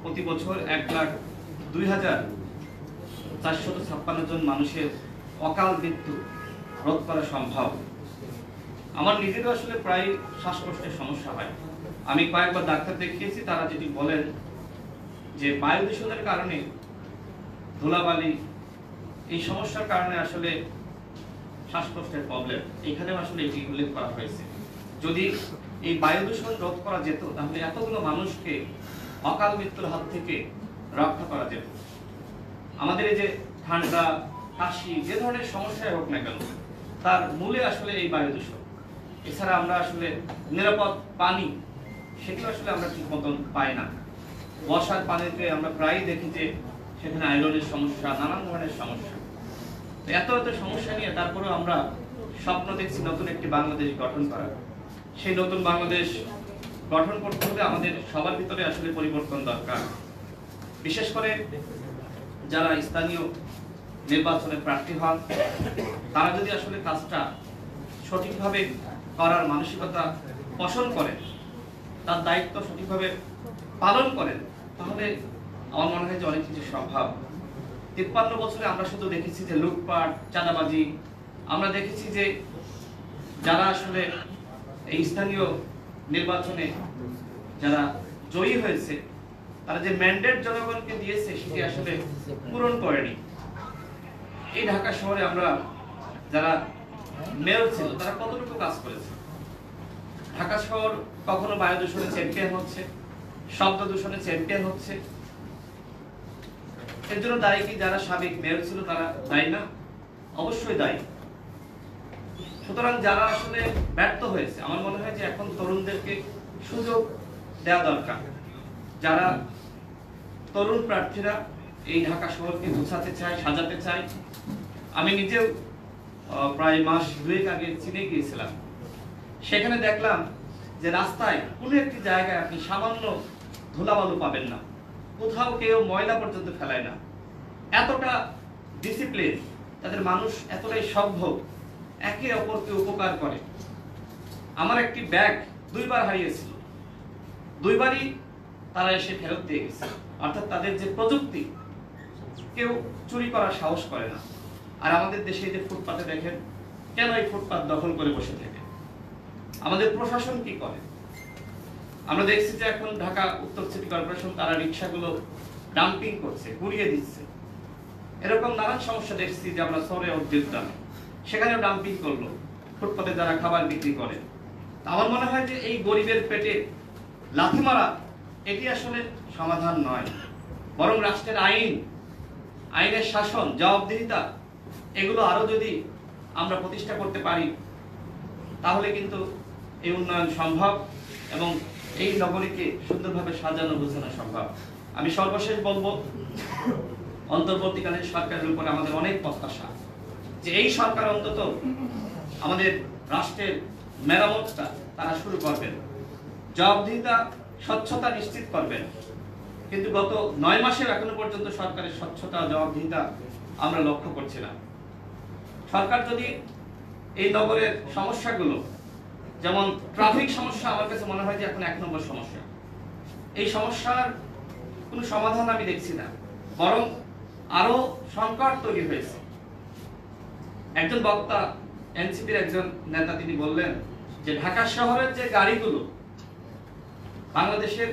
প্রতি বছর 1,02,456 জন মানুষের অকাল মৃত্যু রোধ করা সম্ভব। আমার নিজেরও আসলে প্রায় শ্বাসকষ্টের সমস্যা হয়। আমি কয়েকবার ডাক্তার দেখিয়েছি, তারা যেটি বলেন যে বায়ু দূষণের কারণে, ধুলাবালি, এই সমস্যার কারণে আসলে শ্বাসকষ্টের প্রবলেম। এখানেও আসলে এটি উল্লেখ করা হয়েছে। যদি এই বায়ু দূষণ রোধ করা যেত তাহলে এতগুলো মানুষকে অকাল মৃত্যুর হাত থেকে রক্ষা করা যেত। আমাদের এই যে ঠান্ডা, কাশি, যে ধরনের সমস্যাই হোক না কেন, তার মূলে আসলে এই বায়ু দূষণ। এছাড়া আমরা আসলে নিরাপদ পানি, সেগুলো আসলে আমরা ঠিক মতন পাই না। বর্ষার পানিতে আমরা প্রায়ই দেখি যে সেখানে আয়রনের সমস্যা, নানান ধরনের সমস্যা। এত এত সমস্যা নিয়ে তারপরেও আমরা স্বপ্ন দেখছি নতুন একটি বাংলাদেশ গঠন করার। সেই নতুন বাংলাদেশ গঠন করতে হলে আমাদের সবার ভিতরে আসলে পরিবর্তন দরকার। বিশেষ করে যারা স্থানীয় নির্বাচনে প্রার্থী হন, তারা যদি আসলে কাজটা সঠিকভাবে করার মানসিকতা পোষণ করেন, তার দায়িত্ব সঠিকভাবে পালন করেন, তাহলে আমার মনে হয় যে অনেক কিছু সম্ভব। 53 বছরে আমরা শুধু দেখেছি যে লুটপাট, চাঁদাবাজি। আমরা দেখেছি যে যারা আসলে এই স্থানীয় নির্বাচনে যারা জয়ী হয়েছে, তারা যে ম্যান্ডেট জনগণকে দিয়েছে সেটি আসলে পূরণ করেনি। এই ঢাকা শহরে আমরা যারা মেয়র ছিল তারা কতটুকু কাজ করেছে? ঢাকা শহর কখনো বায়ু দূষণে চ্যাম্পিয়ন হচ্ছে, শব্দ দূষণে চ্যাম্পিয়ন হচ্ছে। এর জন্য দায়ী কি যারা সাবেক মেয়র ছিল তারা দায়ী না? অবশ্যই দায়ী। সুতরাং যারা আসলে ব্যর্থ হয়েছে, আমার মনে হয় যে এখন তরুণদেরকে সুযোগ দেওয়া দরকার। যারা তরুণ প্রার্থীরা এই ঢাকা শহরকে গুছাতে চায়, সাজাতে চায়। আমি নিজেও প্রায় মাস 2 আগে চীনে গিয়েছিলাম। সেখানে দেখলাম যে রাস্তায় কোনো একটি জায়গায় আপনি সামান্য ধুলাবালু পাবেন না, কোথাও কেউ ময়লা পর্যন্ত ফেলায় না। এতটা ডিসিপ্লিন, তাদের মানুষ এতটাই সভ্য, একে অপরকে উপকার করে। আমার একটি ব্যাগ 2 বার হারিয়েছিল, 2 বারই তারা এসে ফেরত দিয়ে গেছে। অর্থাৎ তাদের যে প্রযুক্তি, কেউ চুরি করার সাহস করে না। আর আমাদের দেশে যে ফুটপাতে দেখেন, কেন এই ফুটপাত দখল করে বসে থাকে? আমাদের প্রশাসন কি করে? আমরা দেখছি যে এখন ঢাকা উত্তর সিটি কর্পোরেশন তারা রিক্সাগুলো ডাম্পিং করছে, ঘুরিয়ে দিচ্ছে। এরকম নানান সমস্যা দেখছি যে আমরা শহরে উদ্যোক্তা, সেখানেও ডাম্পিং করলো ফুটপাতে যারা খাবার বিক্রি করে। আমার মনে হয় যে এই গরিবের পেটে লাথি মারা এটি আসলে সমাধান নয়, বরং রাষ্ট্রের আইনের শাসন, জবাবদিহিতা, এগুলো আরো যদি আমরা প্রতিষ্ঠা করতে পারি তাহলে কিন্তু এই উন্নয়ন সম্ভব এবং এই নগরীকে সুন্দরভাবে সাজানো গোছানো সম্ভব। আমি সর্বশেষ বলবো, অন্তর্বর্তীকালীন সরকারের উপরে আমাদের অনেক প্রত্যাশা যে এই সরকার অন্তত আমাদের রাষ্ট্রের মেরামতটা তারা শুরু করবেন, জবাবদিহিতা, স্বচ্ছতা নিশ্চিত করবেন। কিন্তু গত 9 মাসের এখনো পর্যন্ত সরকারের স্বচ্ছতা, জবাবদিহিতা আমরা লক্ষ্য করছি না। সরকার যদি এই নগরের সমস্যাগুলো, যেমন ট্রাফিক সমস্যা, আমার কাছে মনে হয় যে এখন 1 নম্বর সমস্যা, এই সমস্যার কোনো সমাধান আমি দেখছি না, বরং আরো সংকট তৈরি হয়েছে। একজন বক্তা, এনসিপির একজন নেতা, তিনি বললেন যে ঢাকা শহরের যে গাড়িগুলো, বাংলাদেশের,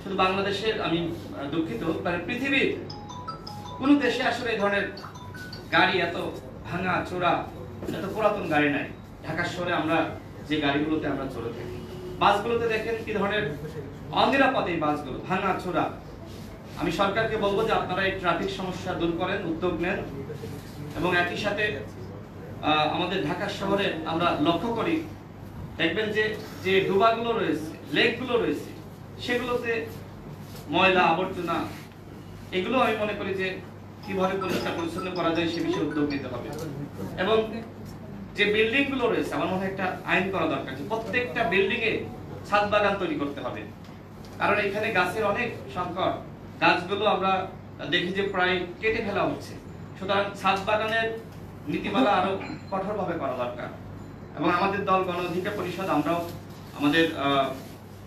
শুধু বাংলাদেশের, আমি দুঃখিত, মানে পৃথিবীর কোন দেশে আসলে এই ধরনের গাড়ি, এত ভাঙা চোরা, এত পুরাতন গাড়ি নাই। ঢাকা শহরে আমরা যে গাড়িগুলোতে আমরা চলে থাকি, বাসগুলোতে দেখেন কি ধরনের অনিরাপদ এই বাসগুলো, ভাঙা চোরা। আমি সরকারকে বলবো যে আপনারা এই ট্রাফিক সমস্যা দূর করেন, উদ্যোগ নেন, এবং একই সাথে আমাদের ঢাকা শহরে আমরা লক্ষ্য করি, দেখবেন যে যে ডুবাগুলো রয়েছে, লেকগুলো রয়েছে, সেগুলোতে ময়লা আবর্জনা, এগুলো আমি মনে করি যে কিভাবে পরিষ্কার পরিচ্ছন্ন করা যায় সে বিষয়ে উদ্যোগ নিতে হবে। এবং যে বিল্ডিং গুলো রয়েছে, আমার মনে হয় একটা আইন করা দরকার যে প্রত্যেকটা বিল্ডিং এ ছাদ বাগান তৈরি করতে হবে। কারণ এখানে গাছের অনেক সংকট, গাছগুলো আমরা দেখি যে প্রায় কেটে ফেলা হচ্ছে। সুতরাং ছাদ বাগানের নীতিমালা আরো কঠোরভাবে করা দরকার। এবং আমাদের দল গণ অধিকার পরিষদ, আমরাও আমাদের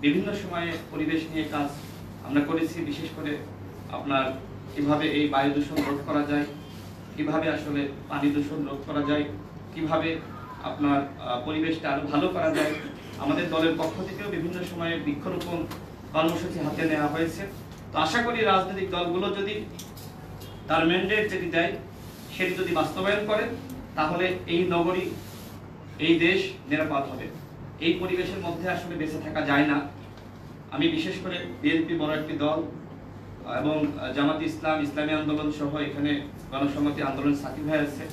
বিভিন্ন সময়ে পরিবেশ নিয়ে কাজ আমরা করেছি বিশেষ করে আপনার কিভাবে এই বায়ু দূষণ রোধ করা যায়, কিভাবে আসলে পানি দূষণ রোধ করা যায়, কিভাবে আপনার পরিবেশটা আরো ভালো করা যায়। আমাদের দলের পক্ষ থেকেও বিভিন্ন সময়ে বৃক্ষরোপণ কর্মসূচি হাতে নেওয়া হয়েছে। তো আশা করি রাজনৈতিক দলগুলো যদি তার ম্যান্ডেট যেটি দেয় সেটি যদি বাস্তবায়ন করে, তাহলে এই নগরী, এই দেশ নিরাপদ হবে। এই পরিবেশের মধ্যে আসলে বেঁচে থাকা যায় না। আমি বিশেষ করে বিএনপি বড় একটি দল এবং জামাত ইসলাম, ইসলামী আন্দোলন সহ এখানে গণসংহতি আন্দোলন সাথী ভাই আছে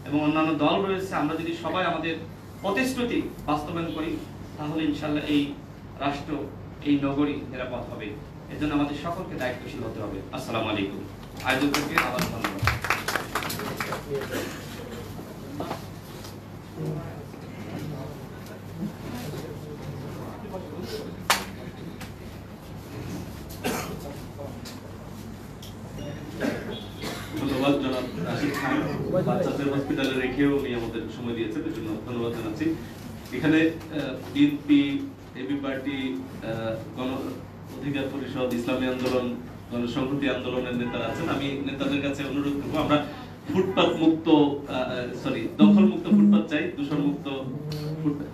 এবং অন্যান্য দল রয়েছে। আমরা যদি সবাই আমাদের প্রতিশ্রুতি বাস্তবায়ন করি, তাহলে ইনশাল্লাহ এই রাষ্ট্র, এই নগরী নিরাপদ হবে। এজন্য আমাদের সকলকে দায়িত্বশীল হতে হবে। আসসালামু আলাইকুম। আয়োজককে আবার ধন্যবাদ। ধন্যবাদ জনাব রাশিদ খান, বাচ্চাদের হসপিটালে রেখেও উনি আমাদের সময় দিয়েছেন, এর জন্য ধন্যবাদ জানাচ্ছি। এখানে বিএনপি, এবি পার্টি, গণ অধিকার পরিষদ, ইসলামী আন্দোলন, গণসংহতি আন্দোলনের নেতারা আছেন। আমি নেতাদের কাছে অনুরোধ করবো, আমরা ফুটপাত মুক্ত দখল মুক্ত ফুটপাত চাই, দূষণ মুক্ত ফুটপাত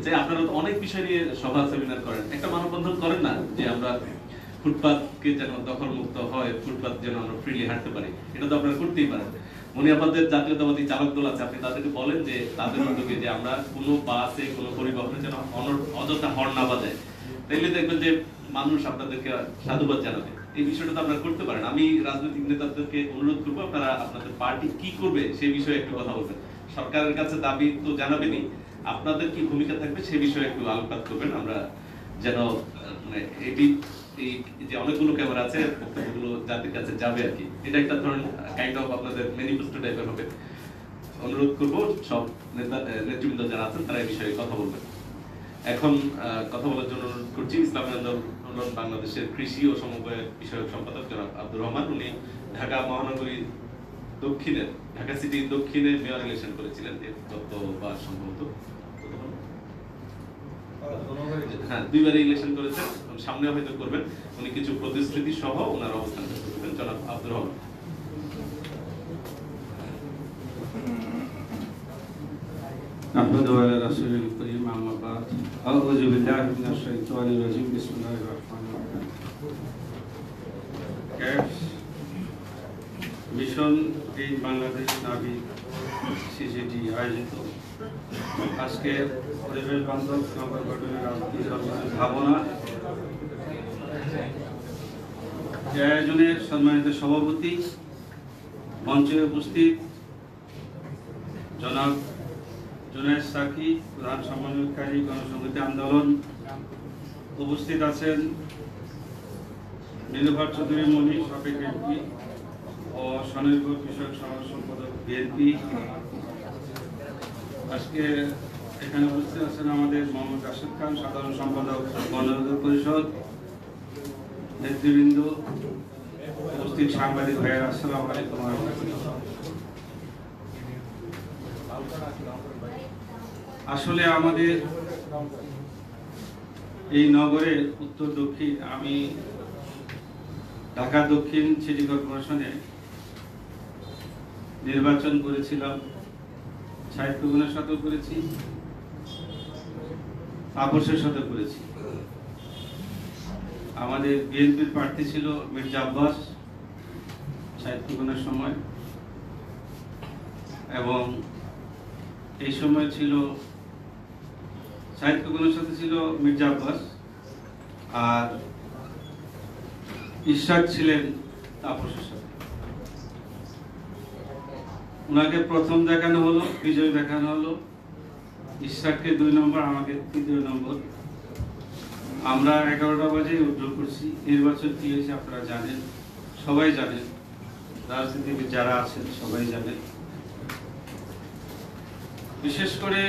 চাই। আপনারা তো অনেক বিষয় নিয়ে সভা সেমিনার করেন, একটা মানববন্ধন করেন না যে আমরা ফুটপাতকে যেন দখল মুক্ত হয়, ফুটপাত যেন আমরা ফ্রিলি হাঁটতে পারি। এটা তো আপনারা করতেই পারেন। উনি আপনাদের জাতীয়তাবাদী চালক দল আছে, আপনি তাদেরকে বলেন যে তাদের উদ্যোগে যে আমরা কোনো বাসে, কোনো পরিবহনে যেন অযথা হর্ন না বাজায়, তাইলে দেখবেন যে মানুষ আপনাদেরকে সাধুবাদ জানাবে। এই বিষয়টা তো আপনারা করতে পারেন। আমি রাজনৈতিক নেতাদেরকে অনুরোধ করবো, আপনারা আপনাদের পার্টি কি করবে সেই বিষয়ে একটু কথা বলবেন। সরকারের কাছে দাবি তো জানাবেনই, আপনাদের কি ভূমিকা থাকবে সেই বিষয়ে একটু আলোকপাত করবেন। আমরা যেন মানে এটি এই যে অনেকগুলো ক্যামেরা আছে, বক্তব্যগুলো জাতির কাছে যাবে আর কি। এটা একটা ধরনের কাইন্ড অফ আপনাদের ম্যানিফেস্টো টাইপের হবে। অনুরোধ করব সব নেতৃবৃন্দ যারা আছেন তারা এই বিষয়ে কথা বলবেন। এখন কথা বলার জন্য অনুরোধ করছি ইসলামী আন্দোলন বাংলাদেশের কৃষি ও সমবায় বিষয়ক সম্পাদক জনাব আব্দুর রহমান। উনি ঢাকা মহানগরী দক্ষিণের, ঢাকা সিটি দক্ষিণে মেয়র ইলেকশন করেছিলেন গতবার সম্ভবত, হ্যাঁ 2বারই ইলেকশন করেছেন, সামনে হয়তো করবেন। উনি কিছু প্রতিশ্রুতি সহ ওনার অবস্থান করবেন। জনাব আব্দুর রহমান। نحمده على رسوله الكريم أما بعد أعوذ بالله من الشيطان الرجيم بسم الله الرحمن الرحيم মিশন গ্রিন বাংলাদেশ নাভি সিসিটি আয়োজিত আজকে পরিবেশ বান্ধব নগর গঠনের রাজনীতি ভাবনা এই আয়োজনের সম্মানিত সভাপতি, মঞ্চে উপস্থিত জনাব জুনায়েদ সাকি, প্রধান সমন্বয়কারী গণসংহতি আন্দোলন, উপস্থিত আছেন নীলুফার চৌধুরী মনি, সাবেক এমপি ও স্বনির্ভর কৃষক সমাজ সম্পাদক বিএনপি। আজকে এখানে উপস্থিত আছেন আমাদের মোহাম্মদ রাশেদ খান, সাধারণ সম্পাদক গণ অধিকার পরিষদ, নেতৃবৃন্দ, উপস্থিত সাংবাদিক ভাইয়েরা, আসসালামু আলাইকুম। আসলে আমাদের এই নগরে উত্তর দক্ষিণ, আমি ঢাকা দক্ষিণ সিটি কর্পোরেশনে নির্বাচন করেছিলাম, সাহিত্যগুণের সাথে করেছি, তাপসের সাথে করেছি। আমাদের বিএনপির প্রার্থী ছিল মির্জা আব্বাস সাহিত্যগুণের সময়, এবং এই সময় ছিল সাহিত্যগুণের সাথে ছিল মির্জা আব্বাস, আর ইশরাক ছিলেন তাপসের সাথে। ওনাকে প্রথম দেখানো হলো, বিজয় দেখানো হলো, ইশরাককে 2 নম্বর, আমাকে 3 নম্বর। আমরা 11টা বাজে উইথড্র করছি। নির্বাচন কি হয়েছে আপনারা জানেন, সবাই জানেন, রাজনীতিবিদ যারা আছেন সবাই জানেন। বিশেষ করে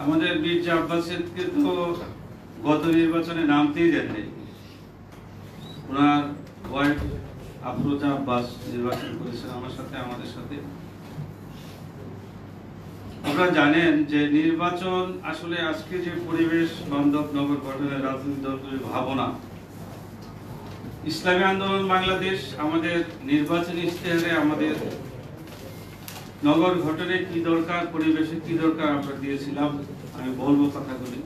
আমাদের মির্জা আব্বাসকে তো গত নির্বাচনে নামতেই দেন নাই। ওনার ওয়াইফ আফরোজা আব্বাস নির্বাচন করেছেন আমার সাথে, আমাদের সাথে। আপনারা জানেন যে নির্বাচন আসলে আজকে যে পরিবেশ বান্ধব নগর গঠনের রাজনৈতিক দলগুলির ভাবনা, ইসলামী আন্দোলন বাংলাদেশ আমাদের নির্বাচনী ইশতেহারে আমাদের নগর গঠনে কি দরকার, পরিবেশে কি দরকার আমরা দিয়েছিলাম, আমি বলবো কথাগুলি।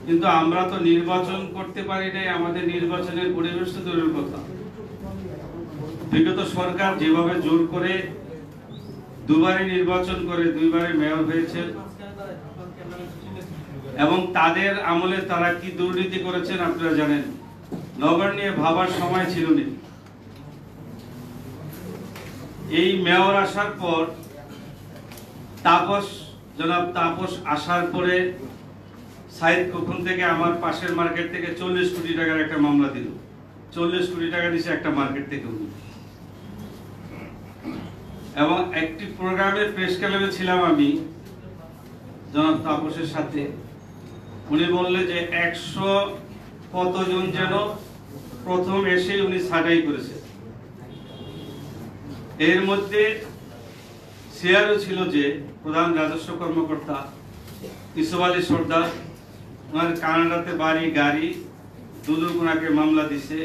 কিন্তু আমরা তো নির্বাচন করতে পারি নাই, আমাদের নির্বাচনের পরিবেশ তো দূরের কথা। বিগত সরকার যেভাবে জোর করে দুবারই নির্বাচন করে 2 বারে মেয়র হয়েছে এবং তাদের আমলে তারা কি দুর্নীতি করেছেন আপনারা জানেন। নগর নিয়ে ভাবার সময় ছিল না। এই মেয়র আসার পর জনাব তাপস আসার পরে সাইদ কখন থেকে আমার পাশের মার্কেট থেকে 40 কোটি টাকার একটা মামলা দিল। 40 কোটি টাকা দিয়েছে একটা মার্কেট থেকে উনি। এবং একটি প্রোগ্রামে প্রেস ক্লাবে ছিলাম আমি জনাব তাপসের সাথে। উনি বললে যে 100 কতজন যেন প্রথম এসে উনি ছাঁটাই করেছে। এর মধ্যে সিআরও ছিল যে প্রধান রাজস্ব কর্মকর্তা ইউসুফ আলী সর্দার, ওনার কানাডাতে বাড়ি গাড়ি, দুদুগুনাকে মামলা দিছে।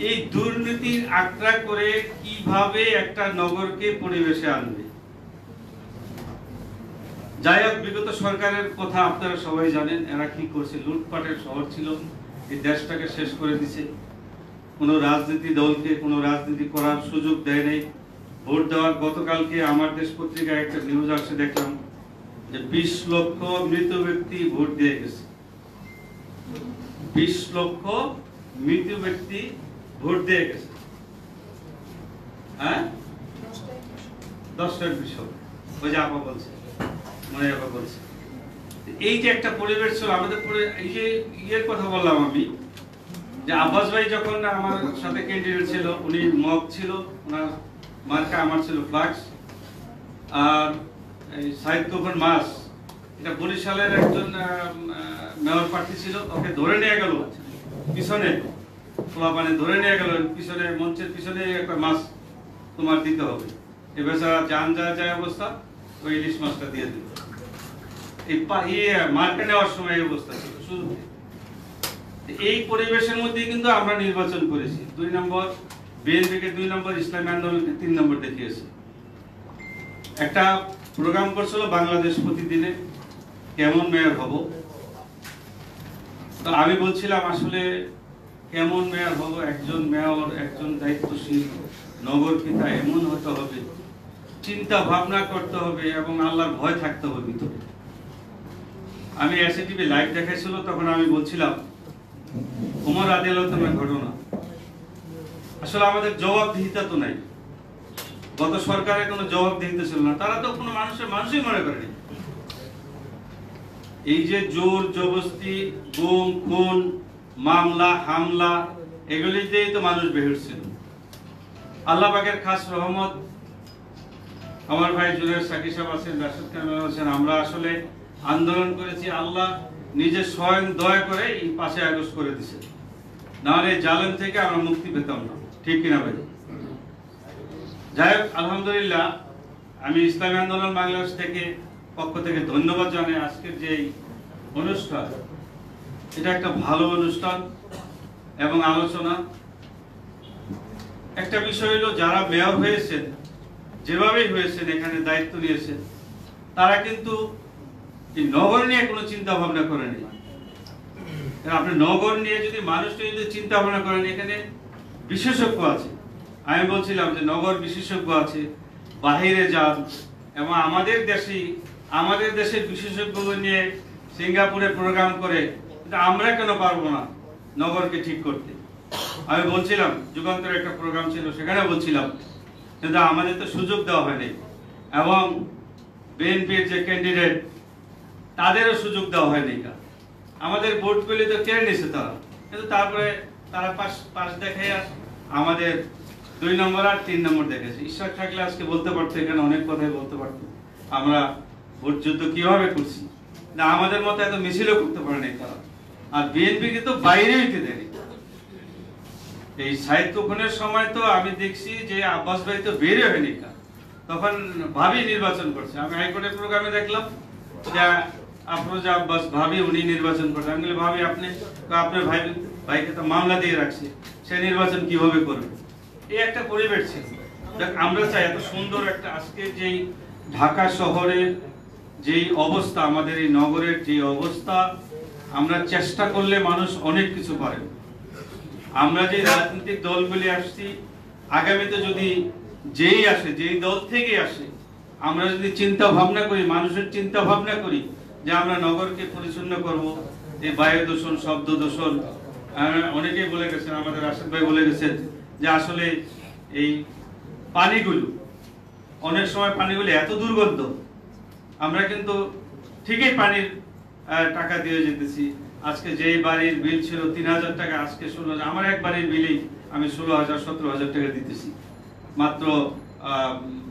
এই দুর্নীতির আঁকড়া করে কিভাবে একটা নগরকে পরিবেশে আনবে। যাই হোক, বিগত সরকারের কথা আপনারা সবাই জানেন, এরা কি করছে। লুটপাটের শহর ছিল, এই দেশটাকে শেষ করে দিছে। কোনো রাজনীতি দলকে কোনো রাজনীতি করার সুযোগ দেয় নাই। ভোট দেওয়ার গতকালকে আমার দেশ পত্রিকায় একটা নিউজ আসছে, দেখলাম যে 20 লক্ষ মৃত ব্যক্তি ভোট দিয়ে গেছে। 20 লক্ষ মৃত ব্যক্তি ভোট দিয়ে গেছে। হ্যাঁ, 10টার বিষয় ওই যে আপা বলছে, মনে আপা বলছে। এই যে একটা পরিবেশ ছিল আমাদের, এই যে ইয়ের কথা বললাম আমি, যে আব্বাস ভাই যখন আমার সাথে ক্যান্ডিডেট ছিল, উনি মগ ছিল, ওনার মার্কা, আমার ছিল ফ্লাক্স। আর এই সাইদ কখন মাস, এটা বরিশালের একজন মেয়র প্রার্থী ছিল, ওকে ধরে নিয়ে গেল পিছনে, পোলাপানে ধরে নিয়ে গেল পিছনে, মঞ্চের পিছনে একটা মাছ তোমার দিতে হবে। এ বেচারা জান যায় অবস্থা, ওই ইলিশ মাছটা দিয়ে দিল। এই মার্কে নেওয়ার সময় এই অবস্থা ছিল শুরু। এই পরিবেশের মধ্যে কিন্তু আমরা নির্বাচন করেছি। 2 নম্বর বিএনপিকে, 2 নম্বর ইসলামী আন্দোলনকে, 3 নম্বর দেখিয়েছে। একটা প্রোগ্রাম করছিল বাংলাদেশ প্রতিদিনে, কেমন মেয়র হব। তো আমি বলছিলাম আসলে কেমন মেয়র হব, একজন মেয়র, একজন দায়িত্বশীল নগর পিতা এমন হতে হবে, চিন্তা ভাবনা করতে হবে এবং আল্লাহর ভয় থাকতে হবে ভিতরে। আমি এসএটিভি লাইভ দেখাইছিল, তখন আমি বলছিলাম ওমর রাদিয়াল্লাহু তাআলার ঘটনা। আসলে আমাদের জবাবদিহিতা তো নাই। গত সরকারের কোনো জবাবদিহিতা ছিল না, তারা তো কোনো মানুষই মনে করেনি। এই যে জোর জবরদস্তি, গুম খুন, মামলা হামলা, এগুলি দিয়েই তো মানুষ বেহুঁশ। আল্লাহ পাকের খাস রহমত, আমার ভাই জুনায়েদ সাকি সাহেব আছেন, রাশেদ খান আছেন, আমরা আসলে আন্দোলন করেছি, আল্লাহ নিজে স্বয়ং দয়া করে এই 5 আগস্ট করে দিছে। নাহলে জালেম থেকে আমরা মুক্তি পেতাম না, ঠিক কিনা ভাই? যাই হোক, আলহামদুলিল্লাহ, আমি ইসলামী আন্দোলন বাংলাদেশ থেকে পক্ষ থেকে ধন্যবাদ জানাই। আজকের যে অনুষ্ঠান, এটা একটা ভালো অনুষ্ঠান এবং আলোচনা। একটা বিষয় হলো, যারা মেয়র হয়েছেন, যেভাবেই হয়েছেন, এখানে দায়িত্ব নিয়েছেন, তারা কিন্তু এই নগর নিয়ে কোনো চিন্তা ভাবনা করেনি। আপনি নগর নিয়ে যদি মানুষ নিয়ে যদি চিন্তা ভাবনা করেন, এখানে বিশেষজ্ঞ আছে। আমি বলছিলাম যে নগর বিশেষজ্ঞ আছে, বাহিরে যান, এবং আমাদের দেশের বিশেষজ্ঞদের নিয়ে সিঙ্গাপুরে প্রোগ্রাম করে, আমরা কেন পারবো না নগরকে ঠিক করতে? আমি বলছিলাম, যুগান্তর একটা প্রোগ্রাম ছিল, সেখানে বলছিলাম, কিন্তু আমাদের তো সুযোগ দেওয়া হয়নি। এবং বিএনপির যে ক্যান্ডিডেট, তাদেরও সুযোগ দেওয়া হয়নি। আমাদের ভোট পেলে তো কেড়ে নিছে তারা, কিন্তু তারপরে তারা পাশ দেখাই আমাদের 2 নম্বর আর 3 নম্বর দেখেছে। ঈশ্বর থাকলে আজকে বলতে পারতো, এখানে অনেক কথাই বলতে পারতো আমরা ভোট যুদ্ধ কিভাবে করছি। না, আমাদের মতো এত মিছিলও করতে পারেনি তারা। আর বিএনপি কে তো বাইরে হইতে দেয়নি। এই সাহিত্য খুনের সময় তো আমি দেখছি যে আব্বাস ভাই তো বের হয়নি, তখন ভাবি নির্বাচন করছে। আমি হাইকোর্টের প্রোগ্রামে দেখলাম যে আফরোজা আব্বাস ভাবি উনি নির্বাচন করবে। আমি বলি ভাবি আপনি, আপনার ভাইকে তো মামলা দিয়ে রাখছে, সে নির্বাচন কিভাবে করবে? এই একটা পরিবেশ ছিল। আমরা চাই এত সুন্দর একটা আজকে যেই ঢাকা শহরের যেই অবস্থা, আমাদের এই নগরের যে অবস্থা, আমরা চেষ্টা করলে মানুষ অনেক কিছু পারে। আমরা যে রাজনৈতিক দলগুলি আসছি, আগামীতে যদি যেই আসে, যেই দল থেকে আসে, আমরা যদি চিন্তা ভাবনা করি, মানুষের চিন্তা ভাবনা করি যে আমরা নগরকে পরিচ্ছন্ন করব, এই বায়ু দূষণ, শব্দ দূষণ, অনেকেই বলে গেছেন, আমাদের রাশেদ ভাই বলে গেছেন যে আসলে এই পানিগুলো, অনেক সময় পানিগুলো এত দুর্গন্ধ, আমরা কিন্তু ঠিকই পানির টাকা দিয়ে যেতেছি। আজকে যেই বাড়ির বিল ছিল 3000 টাকা, আজকে 16,000। আমার এক বাড়ির বিলেই আমি 16,000-17,000 টাকা দিতেছি, মাত্র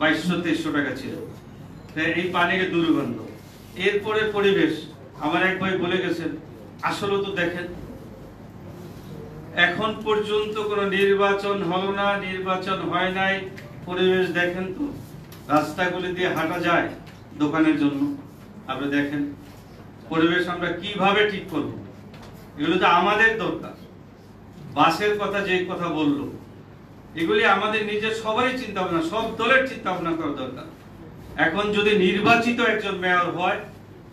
2200-2300 টাকা ছিল। এই পানির দুর্গন্ধ, এরপরে পরিবেশ। আমার এক ভাই বলে গেছেন, আসলে তো দেখেন এখন পর্যন্ত কোনো নির্বাচন হলো না, নির্বাচন হয় নাই, পরিবেশ দেখেন তো, রাস্তাগুলি দিয়ে হাঁটা যায় দোকানের জন্য, আপনি দেখেন পরিবেশ আমরা কিভাবে ঠিক করব? এগুলো তো আমাদের দরকার। বাসের কথা যে কথা বললো, এগুলি আমাদের নিজের সবারই চিন্তা ভাবনা, সব দলের চিন্তা ভাবনা করা দরকার। এখন যদি নির্বাচিত একজন মেয়র হয়,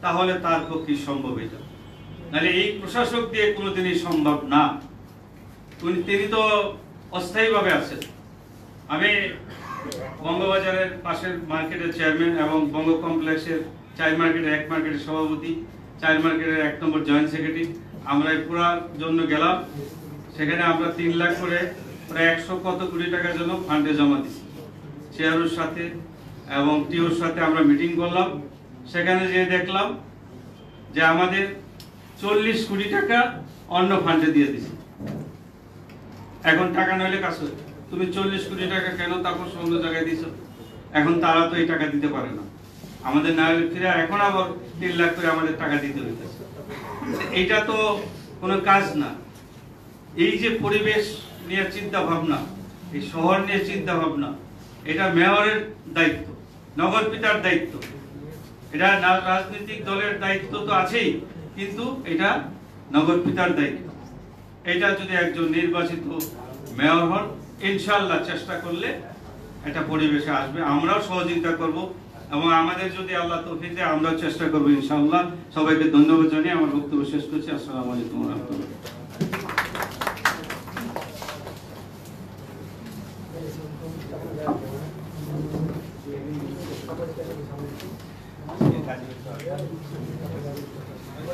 তাহলে তার পক্ষে সম্ভব এটা, নাহলে এই প্রশাসক দিয়ে কোনোদিনই সম্ভব না। তিনি তো অস্থায়ীভাবে আছেন। আমি বঙ্গবাজারের পাশের মার্কেটের চেয়ারম্যান এবং বঙ্গ কমপ্লেক্সের 4 মার্কেটের 1 মার্কেটের সভাপতি, 4 মার্কেটের 1 নম্বর জয়েন্ট সেক্রেটারি। আমরা এই পুরার জন্য গেলাম, সেখানে আমরা 3 লাখ করে প্রায় 100 কত কোটি টাকার জন্য ফান্ডে জমা দিচ্ছি। চেয়ারের সাথে এবং টিওর সাথে আমরা মিটিং করলাম, সেখানে যেয়ে দেখলাম যে আমাদের 40 কোটি টাকা অন্য ফান্ডে দিয়ে দিছি। এখন টাকা নইলে কাজ হবে, তুমি 40 কোটি টাকা কেন তারপর অন্য জায়গায় দিছো? এখন তারা তো এই টাকা দিতে পারে না, আমাদের না হলে ফিরে এখন আবার 3 লাখ করে আমাদের টাকা দিতে হইতেছে। এইটা তো কোনো কাজ না। এই যে পরিবেশ নিয়ে চিন্তা ভাবনা, এই শহর নিয়ে চিন্তা ভাবনা, এটা মেয়রের দায়িত্ব, নগর পিতার দায়িত্ব, এটা রাজনৈতিক দলের দায়িত্ব তো আছেই, কিন্তু এটা নগর পিতার দায়িত্ব। এটা যদি একজন নির্বাচিত মেয়র হন, ইনশাআল্লাহ চেষ্টা করলে এটা পরিবেশে আসবে। আমরাও সহযোগিতা করব এবং আমাদের যদি আল্লাহ তৌফিক দেয় আমরাও চেষ্টা করবো ইনশাআল্লাহ। সবাইকে ধন্যবাদ জানিয়ে আমার বক্তব্য শেষ করছি। আসসালামু আলাইকুম ওয়া রাহমাতুল্লাহ।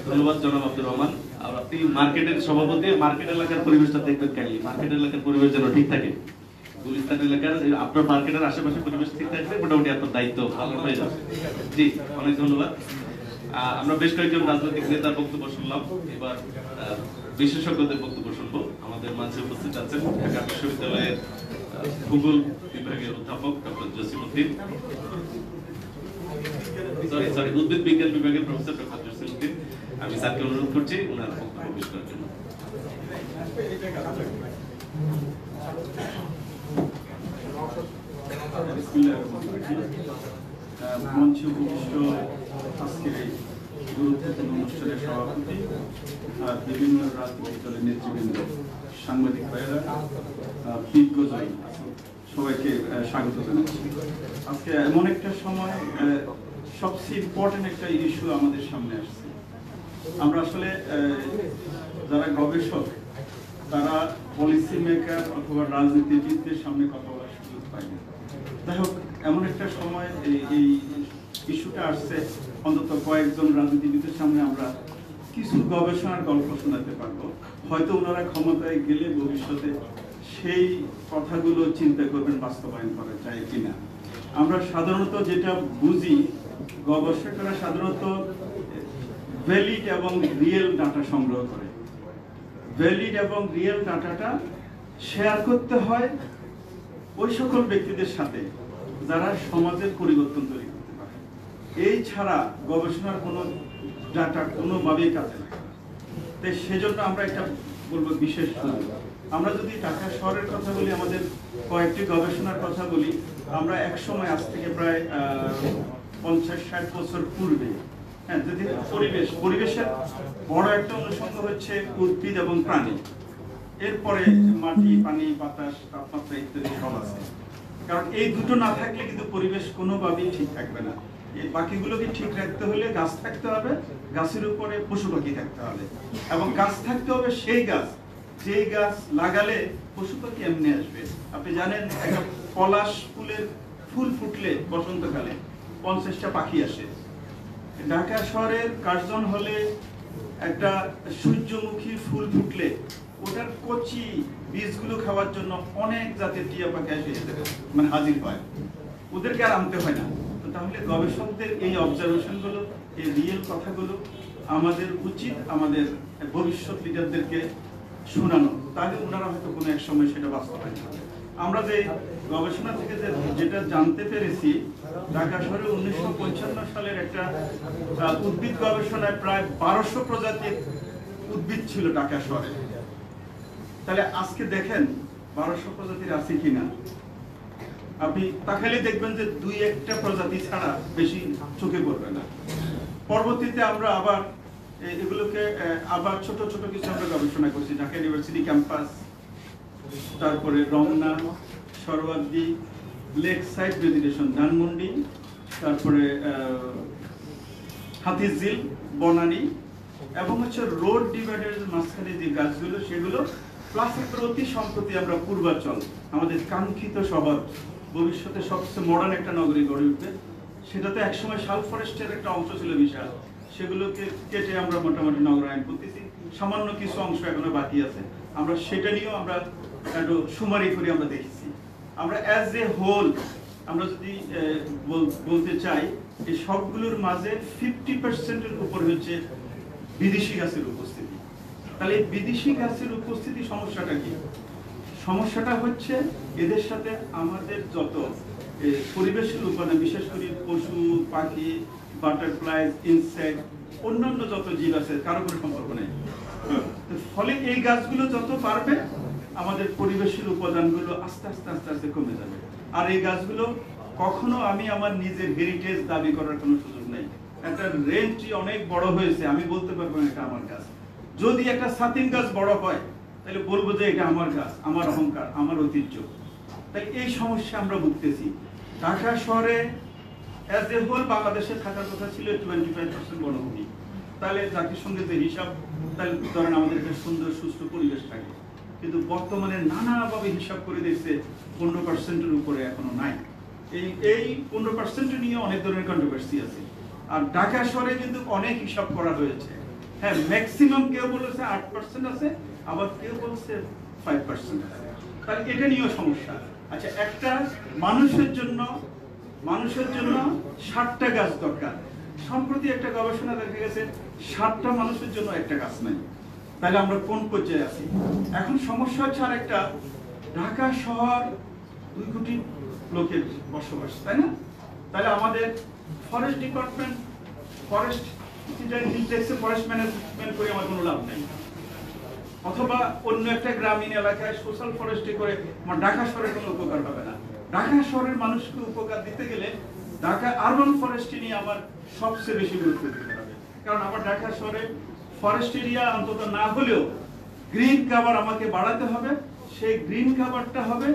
ধন্যবাদ জনাব আব্দুর রহমান। আর আপনি মার্কেটের সভাপতি, মার্কেট এলাকার পরিবেশটা দেখবেন কেন, মার্কেট এলাকার পরিবেশ যেন ঠিক থাকে। গুলিস্তান এলাকার আপনার মার্কেটের আশেপাশে পরিবেশ ঠিক থাকবে, মোটামুটি আপনার দায়িত্ব পালন হয়ে যাবে। জি, অনেক ধন্যবাদ। আমরা বেশ কয়েকজন রাজনৈতিক নেতার বক্তব্য শুনলাম, এবার বিশেষজ্ঞদের বক্তব্য শুনবো। আমাদের মাঝে উপস্থিত আছেন ঢাকা বিশ্ববিদ্যালয়ের ভূগোল বিভাগের অধ্যাপক ডক্টর জসিমউদ্দিন, সরি উদ্ভিদ বিজ্ঞান বিভাগের প্রফেসর ডক্টর জসিমউদ্দিন। আমি স্যারকে অনুরোধ করছি ওনার বক্তব্য পেশ করার জন্য। মঞ্চে উপবিষ্ট আজকের এই গুরুত্বপূর্ণ অনুষ্ঠানের সভাপতি, বিভিন্ন রাজনৈতিক দলের নেতৃবৃন্দ, সাংবাদিক ভাইয়েরা, বিজ্ঞজন, সবাইকে স্বাগত জানাচ্ছি। আজকে এমন একটা সময়, সবচেয়ে ইম্পর্টেন্ট একটা ইস্যু আমাদের সামনে আসছে। আমরা আসলে যারা গবেষক, তারা পলিসি মেকার অথবা রাজনীতিবিদদের সামনে কথা বলার সুযোগ পাই না। যাই হোক, এমন একটা সময় এই ইস্যুটা আসছে, অন্তত কয়েকজন রাজনীতিবিদের সামনে আমরা কিছু গবেষণার গল্প শোনাতে পারবো। হয়তো ওনারা ক্ষমতায় গেলে ভবিষ্যতে সেই কথাগুলো চিন্তা করবেন বাস্তবায়ন করা যায় কিনা। আমরা সাধারণত যেটা বুঝি, গবেষকরা সাধারণত ভ্যালিড এবং রিয়েল ডাটা সংগ্রহ করে। ভ্যালিড এবং রিয়েল ডাটাটা শেয়ার করতে হয় ওই সকল ব্যক্তিদের সাথে যারা সমাজের পরিবর্তন তৈরি করতে পারে। এই ছাড়া গবেষণার কোনো ডাটা কোনোভাবেই কাজে লাগে না। তাই সেজন্য আমরা একটা বলবো বিশেষ সুযোগ। আমরা যদি ঢাকা শহরের কথা বলি, আমাদের কয়েকটি গবেষণার কথা বলি, আমরা এক সময় আজ থেকে প্রায় 50-60 বছর পূর্বে হ্যাঁ, যদি পরিবেশের বড় একটা অনুষঙ্গ হচ্ছে উদ্ভিদ এবং প্রাণী, এরপরে মাটি, পানি, বাতাস, তাপমাত্রা ইত্যাদি সব আছে। কারণ এই দুটো না থাকলে কিন্তু পরিবেশ কোনোভাবেই ঠিক থাকবে না। এই বাকিগুলোকে ঠিক রাখতে হলে গাছ থাকতে হবে, গাছের উপরে পশু পাখি থাকতে হবে, এবং গাছ থাকতে হবে সেই গাছ যেই গাছ লাগালে পশু পাখি এমনি আসবে। আপনি জানেন একটা পলাশ ফুলের ফুল ফুটলে বসন্তকালে 50টা পাখি আসে। ঢাকা শহরের কার্জন হলে একটা সূর্যমুখী ফুল ফুটলে ওটার কচি বীজগুলো খাওয়ার জন্য অনেক জাতের টিয়া পাখি এসে মানে হাজির হয়, ওদেরকে আর আনতে হয় না। তো তাহলে গবেষকদের এই অবজারভেশন গুলো, এই রিয়েল কথাগুলো আমাদের উচিত আমাদের ভবিষ্যৎ লিডারদেরকে শোনানো, তাহলে ওনারা হয়তো কোনো এক সময় সেটা বাস্তবায়ন করবে। আমরা যে গবেষণা থেকে যেটা জানতে পেরেছি, ঢাকা শহরে 1955 সালের একটা উদ্ভিদ গবেষণায় প্রায় 1200 প্রজাতির উদ্ভিদ ছিল ঢাকা শহরে। তাহলে আজকে দেখেন 1200 প্রজাতির আছে কিনা। আপনি তাকালে দেখবেন যে 2-1টা প্রজাতি ছাড়া বেশি চোখে পড়বে না। পরবর্তীতে আমরা আবার এগুলোকে আবার ছোট ছোট কিছু আমরা গবেষণা করছি, ঢাকা ইউনিভার্সিটি ক্যাম্পাস, তারপরে Ramna, Suhrawardy, lake side vegetation Dhanmondi, তারপরে হাতিঝিল, বনানী, এবং হচ্ছে রোড ডিভাইডারের মাঝখানে যে গাছগুলো সেগুলো, প্লাস অতি সম্প্রতি আমরা পূর্বাচল, আমাদের কাঙ্ক্ষিত শহর, ভবিষ্যতে সবচেয়ে মডার্ন একটা নগরী গড়ে উঠবে, সেটাতে একসময় শাল ফরেস্টের একটা অংশ ছিল বিশাল, সেগুলোকে কেটে আমরা মোটামুটি নগরায়ন করতেছি। সামান্য কিছু অংশ এখনো বাকি আছে, আমরা সেটা নিয়েও আমরা একটু সুমারি করে আমরা দেখেছি। আমরা অ্যাজ এ হোল আমরা যদি বলতে চাই, এই সবগুলোর মাঝে 50%-এর উপর হচ্ছে বিদেশি গাছের উপস্থিতি। তাহলে এই বিদেশি গাছের উপস্থিতি সমস্যাটা কি? সমস্যাটা হচ্ছে এদের সাথে আমাদের যত পরিবেশের উপাদান, বিশেষ করে পশু পাখি, বাটারফ্লাই, ইনসেক্ট, অন্যান্য যত জীব আছে কারো কোনো সম্পর্ক নেই। ফলে এই গাছগুলো যত বাড়বে আমাদের পরিবেশের উপাদানগুলো আস্তে আস্তে আস্তে আস্তে কমে যাবে। আর এই গাছগুলো কখনো আমি আমার নিজের হেরিটেজ দাবি করার কোনো সুযোগ নেই। একটা রেঞ্জটি অনেক বড় হয়েছে, আমি বলতে পারবো এটা আমার গাছ। যদি একটা সাতিন গাছ বড় হয় তাহলে বলবো যে এটা আমার গাছ, আমার অহংকার, আমার ঐতিহ্য। তাই এই সমস্যা আমরা ভুগতেছি। ঢাকা শহরে অ্যাজ এ হোল বাংলাদেশে থাকার কথা ছিল 25% বনভূমি। তাহলে জাতিসংঘের যে হিসাব, তাহলে ধরেন আমাদের একটা সুন্দর সুস্থ পরিবেশ থাকে, কিন্তু বর্তমানে নানাভাবে হিসাব করে দেখছে 15%-এর উপরে এখনো নাই। এই 15% নিয়ে অনেক ধরনের কন্ট্রোভার্সি আছে। আর ঢাকা শহরে কিন্তু অনেক হিসাব করা হয়েছে। হ্যাঁ, ম্যাক্সিমাম কেউ বলেছে 8% আছে, আবার কেউ বলছে 5% আছে। তাহলে এটা নিয়েও সমস্যা। আচ্ছা, একটা মানুষের জন্য 60টা গাছ দরকার। সম্প্রতি একটা গবেষণা দেখা গেছে 60টা মানুষের জন্য একটা গাছ নাই। তাহলে আমরা কোন পর্যায়ে আছি? এখন সমস্যা হচ্ছে আর একটা, ঢাকা শহর 2 কোটি লোকের বসবাস, তাই না? তাহলে আমাদের forest department, forest forest management করে আমার কোনো লাভ নেই, অথবা অন্য একটা গ্রামীণ এলাকায় সোশ্যাল ফরেস্ট্রি করে আমার ঢাকা শহরের কোনো উপকার হবে না। ঢাকা শহরের মানুষকে উপকার দিতে গেলে ঢাকা আরবান ফরেস্ট্রি নিয়ে আমার সবচেয়ে বেশি গুরুত্ব দিতে হবে। কারণ আমার ঢাকা শহরে ফরেস্ট এরিয়া অন্তত না হলেও গ্রিন কভার আমাকে বাড়াতে হবে। সেই গ্রিন কভারটা হবে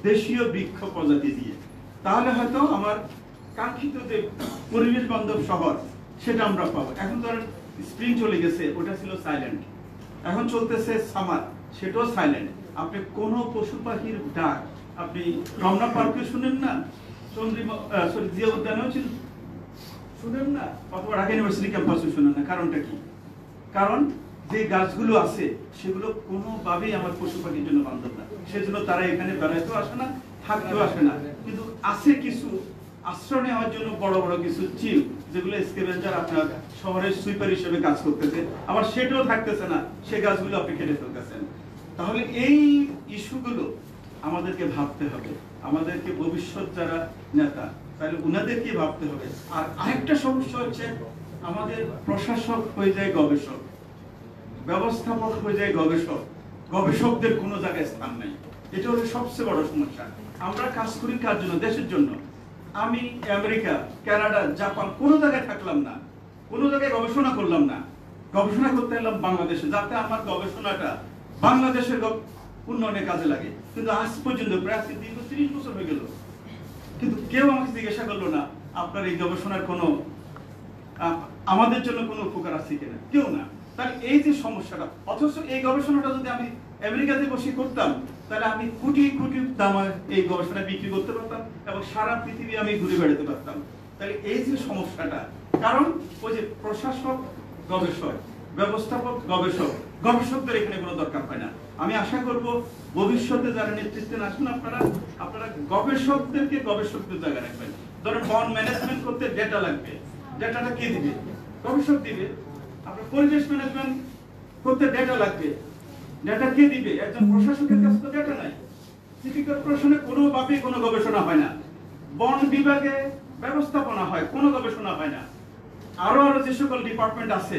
দেশীয় বৃক্ষ প্রজাতি দিয়ে। তাহলে হয়তো আমার কাঙ্ক্ষিত যে পরিবেশ বান্ধব শহর সেটা আমরা পাবো। এখন ধরেন স্প্রিং চলে গেছে, ওটা ছিল সাইলেন্ট। এখন চলতেছে সামার, সেটাও সাইলেন্ট। আপনি কোনো পশু পাখির ডাক আপনি রমনা পার্কে শুনেন না, জিয়া উদ্যানেও শুনেন না, অথবা ঢাকা ইউনিভার্সিটি ক্যাম্পাসে শুনেন না। কারণটা কি? কারণ যে গাছগুলো আছে সেগুলো কোনোভাবেই আমার পশু পাখির জন্য বান্ধব না। সেজন্য তারা এখানে বেড়াইতেও আসে না, থাকতেও আসে না। কিন্তু আছে কিছু আশ্রয় নেওয়ার জন্য বড় বড় কিছু চিল, যেগুলো স্কেভেঞ্জার আপনার শহরের সুইপার হিসেবে কাজ করতেছে, আবার সেটাও থাকতেছে না, সে গাছগুলো আপনি কেটে ফেলতেছেন। তাহলে এই ইস্যুগুলো আমাদেরকে ভাবতে হবে। আমাদেরকে ভবিষ্যৎ যারা নেতা, তাহলে উনাদেরকে ভাবতে হবে। আর আরেকটা সমস্যা হচ্ছে, আমাদের প্রশাসক হয়ে যায় গবেষক, ব্যবস্থাপক হয়ে যায় গবেষক, গবেষকদের কোনো জায়গায় স্থান নাই। এটা হলো সবচেয়ে বড় সমস্যা। আমরা কাজ করি কার জন্য? দেশের জন্য। আমি আমেরিকা, কানাডা, জাপান কোনো জায়গায় থাকলাম না, কোনো জায়গায় গবেষণা করলাম না, গবেষণা করতে এলাম বাংলাদেশে, যাতে আমার গবেষণাটা বাংলাদেশের উন্নয়নের কাজে লাগে। কিন্তু আজ পর্যন্ত প্রায় দীর্ঘ 30 বছর হয়ে গেল, কিন্তু কেউ আমাকে জিজ্ঞাসা করলো না আপনার এই গবেষণার কোনো আমাদের জন্য কোনো উপকার আছে কিনা, কেউ না। তাহলে এই যে সমস্যাটা, অথচ এই গবেষণাটা যদি আমি আমেরিকাতে বসে করতাম তাহলে আমি কোটি কোটি দামে এই গবেষণা বিক্রি করতে পারতাম এবং সারা পৃথিবী আমি ঘুরে বেড়াতে পারতাম। তাহলে এই যে সমস্যাটা, কারণ ওই যে প্রশাসক গবেষক, ব্যবস্থাপক গবেষক, গবেষকদের এখানে কোনো দরকার হয় না। আমি আশা করব ভবিষ্যতে যারা নেতৃত্বে আসবেন আপনারা গবেষকদেরকে গবেষকদের জায়গায় রাখবেন। ধরেন বন ম্যানেজমেন্ট করতে ডেটা লাগবে, ডেটাটা কে দিবে? গবেষক দিবে। আপনার পরিবেশ ম্যানেজমেন্ট করতে ডেটা লাগবে, ডেটা কে দিবে? একজন প্রশাসকের কাছে তো ডেটা নাই। সিটি কর্পোরেশনে কোনোভাবেই কোনো গবেষণা হয় না, বন বিভাগে ব্যবস্থাপনা হয়, কোনো গবেষণা হয় না। আরো যে সকল ডিপার্টমেন্ট আছে,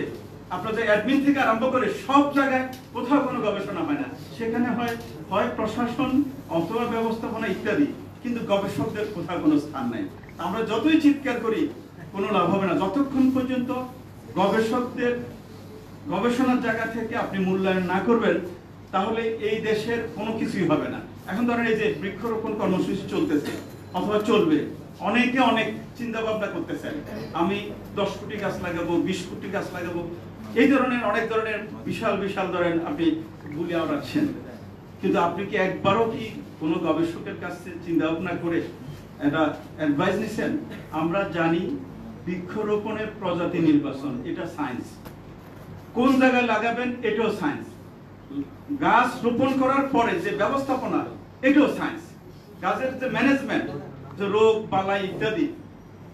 আপনাদের অ্যাডমিন থেকে আরম্ভ করে সব জায়গায় কোথাও কোনো গবেষণা হয় না। সেখানে হয় প্রশাসন অথবা ব্যবস্থাপনা ইত্যাদি, কিন্তু গবেষকদের কোথাও কোনো স্থান নাই। আমরা যতই চিৎকার করি কোনো লাভ হবে না, যতক্ষণ পর্যন্ত গবেষকদের গবেষণার জায়গা থেকে আপনি মূল্যায়ন না করবেন, তাহলে এই দেশের কোনো কিছুই হবে না। এখন ধরেন এই যে বৃক্ষরোপণ কর্মসূচি চলতেছে অথবা চলবে, অনেকে অনেক চিন্তা ভাবনা করতেছেন, আমি 10 কোটি গাছ লাগাবো, 20 কোটি গাছ লাগাবো, এই ধরনের অনেক ধরনের বিশাল বিশাল ধরেন আপনি বলে আওড়াচ্ছেন। কিন্তু আপনি কি একবারও কি কোনো গবেষকের কাছে চিন্তা ভাবনা করে এটা অ্যাডভাইস নিছেন? আমরা জানি বৃক্ষরোপণের প্রজাতি নির্বাচন এটা সায়েন্স, কোন জায়গায় লাগাবেন এটাও সায়েন্স, গাছ রোপণ করার পরে যে ব্যবস্থাপনা এটাও সায়েন্স, গাছের যে ম্যানেজমেন্ট, যে রোগ বালাই ইত্যাদি,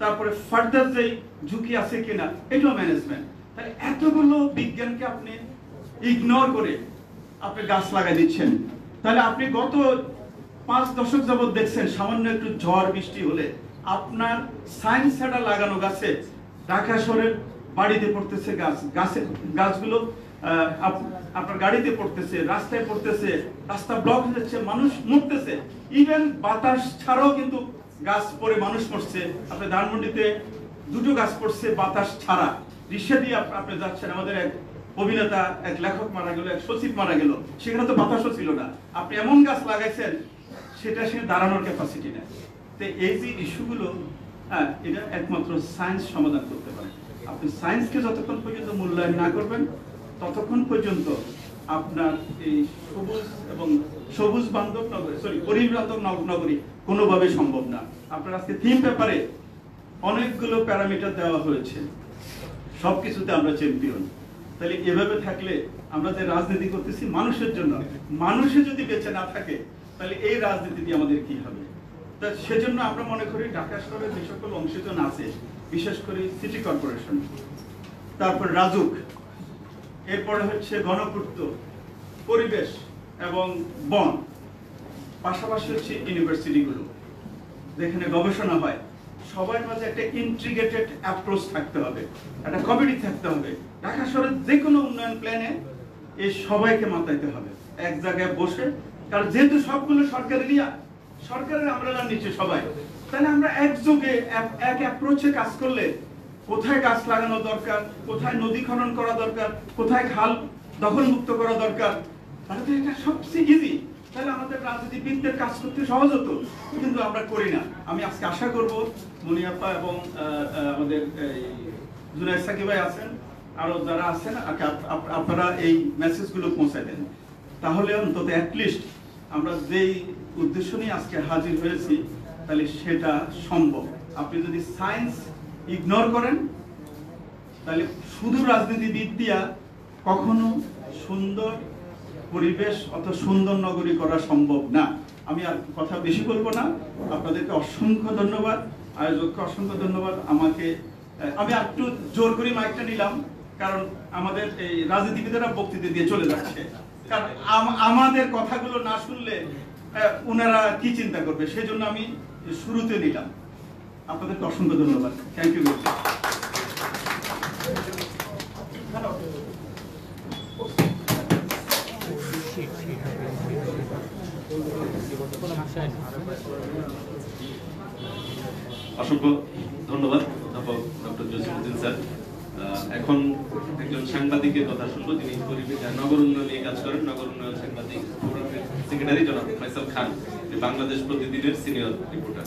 তারপরে ফার্দার যে ঝুঁকি আছে কিনা এটাও ম্যানেজমেন্ট। তাহলে এতগুলো বিজ্ঞানকে আপনি ইগনোর করে আপনি গাছ লাগাই দিচ্ছেন। তাহলে আপনি গত 5 দশক যাবত দেখছেন সামান্য একটু ঝড় বৃষ্টি হলে আপনার সায়েন্স ছাড়া লাগানো গাছে ঢাকা শহরের বাড়িতে পড়তেছে গাছগুলো আপনার গাড়িতে পড়তেছে, রাস্তায় পড়তেছে, রাস্তা ব্লক হয়ে যাচ্ছে, মানুষ মরতেছে। ইভেন বাতাস ছাড়াও কিন্তু গাছ পড়ে মানুষ মরছে। আপনি ধানমন্ডিতে 2টো গাছ পড়ছে বাতাস ছাড়া, রিক্সা দিয়ে আপনি যাচ্ছেন, আমাদের এক অভিনেতা, এক লেখক মারা গেল, এক সচিব মারা গেল, সেখানে তো বাতাসও ছিল না। আপনি এমন গাছ লাগাইছেন সেটা সে দাঁড়ানোর ক্যাপাসিটি নেই। তো এই যে ইস্যুগুলো, এটা একমাত্র সায়েন্স সমাধান করতে পারে। আপনি সায়েন্সকে যতক্ষণ পর্যন্ত মূল্যায়ন না করবেন ততক্ষণ পর্যন্ত আপনার এই সবুজ বান্ধব নগরী, পরিবেশ বান্ধব নগরী কোনোভাবে সম্ভব না। আপনার আজকে থিম পেপারে অনেকগুলো প্যারামিটার দেওয়া হয়েছে, সবকিছুতে আমরা চ্যাম্পিয়ন। তাহলে এভাবে থাকলে আমরা যে রাজনীতি করতেছি মানুষের জন্য, মানুষে যদি বেঁচে না থাকে তাহলে এই রাজনীতি দিয়ে আমাদের কি হবে? তা সেজন্য আমরা মনে করি ঢাকা শহরের যে সকল অংশীজন আছে, বিশেষ করে সিটি কর্পোরেশন, তারপর রাজুক, এরপরে হচ্ছে গণপূর্ত, পরিবেশ এবং বন, পাশাপাশি হচ্ছে ইউনিভার্সিটিগুলো যেখানে গবেষণা হয়, সবার মাঝে একটা ইন্টিগ্রেটেড অ্যাপ্রোচ থাকতে হবে, একটা কমিটি থাকতে হবে। ঢাকা শহরের যে কোনো উন্নয়ন প্ল্যানে এই সবাইকে মাতাইতে হবে এক জায়গায় বসে, কারণ যেহেতু সবগুলো সরকারের আমরার নিচে সবাই, তাহলে আমরা একযোগে এক অ্যাপ্রোচে কাজ করলে কোথায় গাছ লাগানো দরকার, কোথায় নদী খনন করা দরকার, কোথায় খাল দখলমুক্ত করা দরকার, তাহলে তো এটা সবচেয়ে ইজি। তাহলে আমাদের রাজনীতিবিদদের কাজ করতে সহজ হতো, কিন্তু আমরা করি না। আমি আজকে আশা করব মুনিয়াপ্পা এবং আমাদের জুনায়েদ সাকিব ভাই আছেন, আরো যারা আছেন, আপনারা এই মেসেজগুলো পৌঁছায় দেন, তাহলে অন্তত অ্যাটলিস্ট আমরা যেই উদ্দেশ্য নিয়ে আজকে হাজির হয়েছি তাহলে সেটা সম্ভব। আপনি যদি সায়েন্স ইগনোর করেন তাহলে শুধু রাজনীতিবিদ দিয়া কখনো সুন্দর পরিবেশ অথবা সুন্দর নগরী করা সম্ভব না। আমি আর কথা বেশি বলবো না, আপনাদেরকে অসংখ্য ধন্যবাদ, আয়োজককে অসংখ্য ধন্যবাদ। আমি একটু জোর করে মাইকটা নিলাম, কারণ আমাদের এই রাজনীতিবিদেরা বক্তৃতা দিয়ে চলে যাচ্ছে, কারণ আমাদের কথাগুলো না শুনলে ওনারা কি চিন্তা করবে, সেই জন্য আমি শুরুতে নিলাম। আপনাদেরকে অসংখ্য ধন্যবাদ, থ্যাংক ইউ। অসংখ্য ধন্যবাদ অধ্যাপক ডক্টর জসিমউদ্দিন স্যার। এখন একজন সাংবাদিকের কথা শুনবো, যিনি নগর উন্নয়ন নিয়ে কাজ করেন, নগর উন্নয়ন সাংবাদিক ফোরামের সেক্রেটারি জনাব ফয়সাল খান, বাংলাদেশ প্রতিদিনের সিনিয়র রিপোর্টার।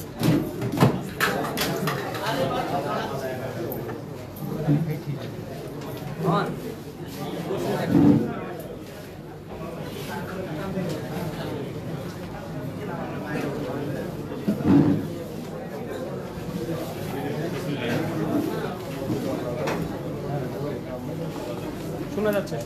শোনা যাচ্ছে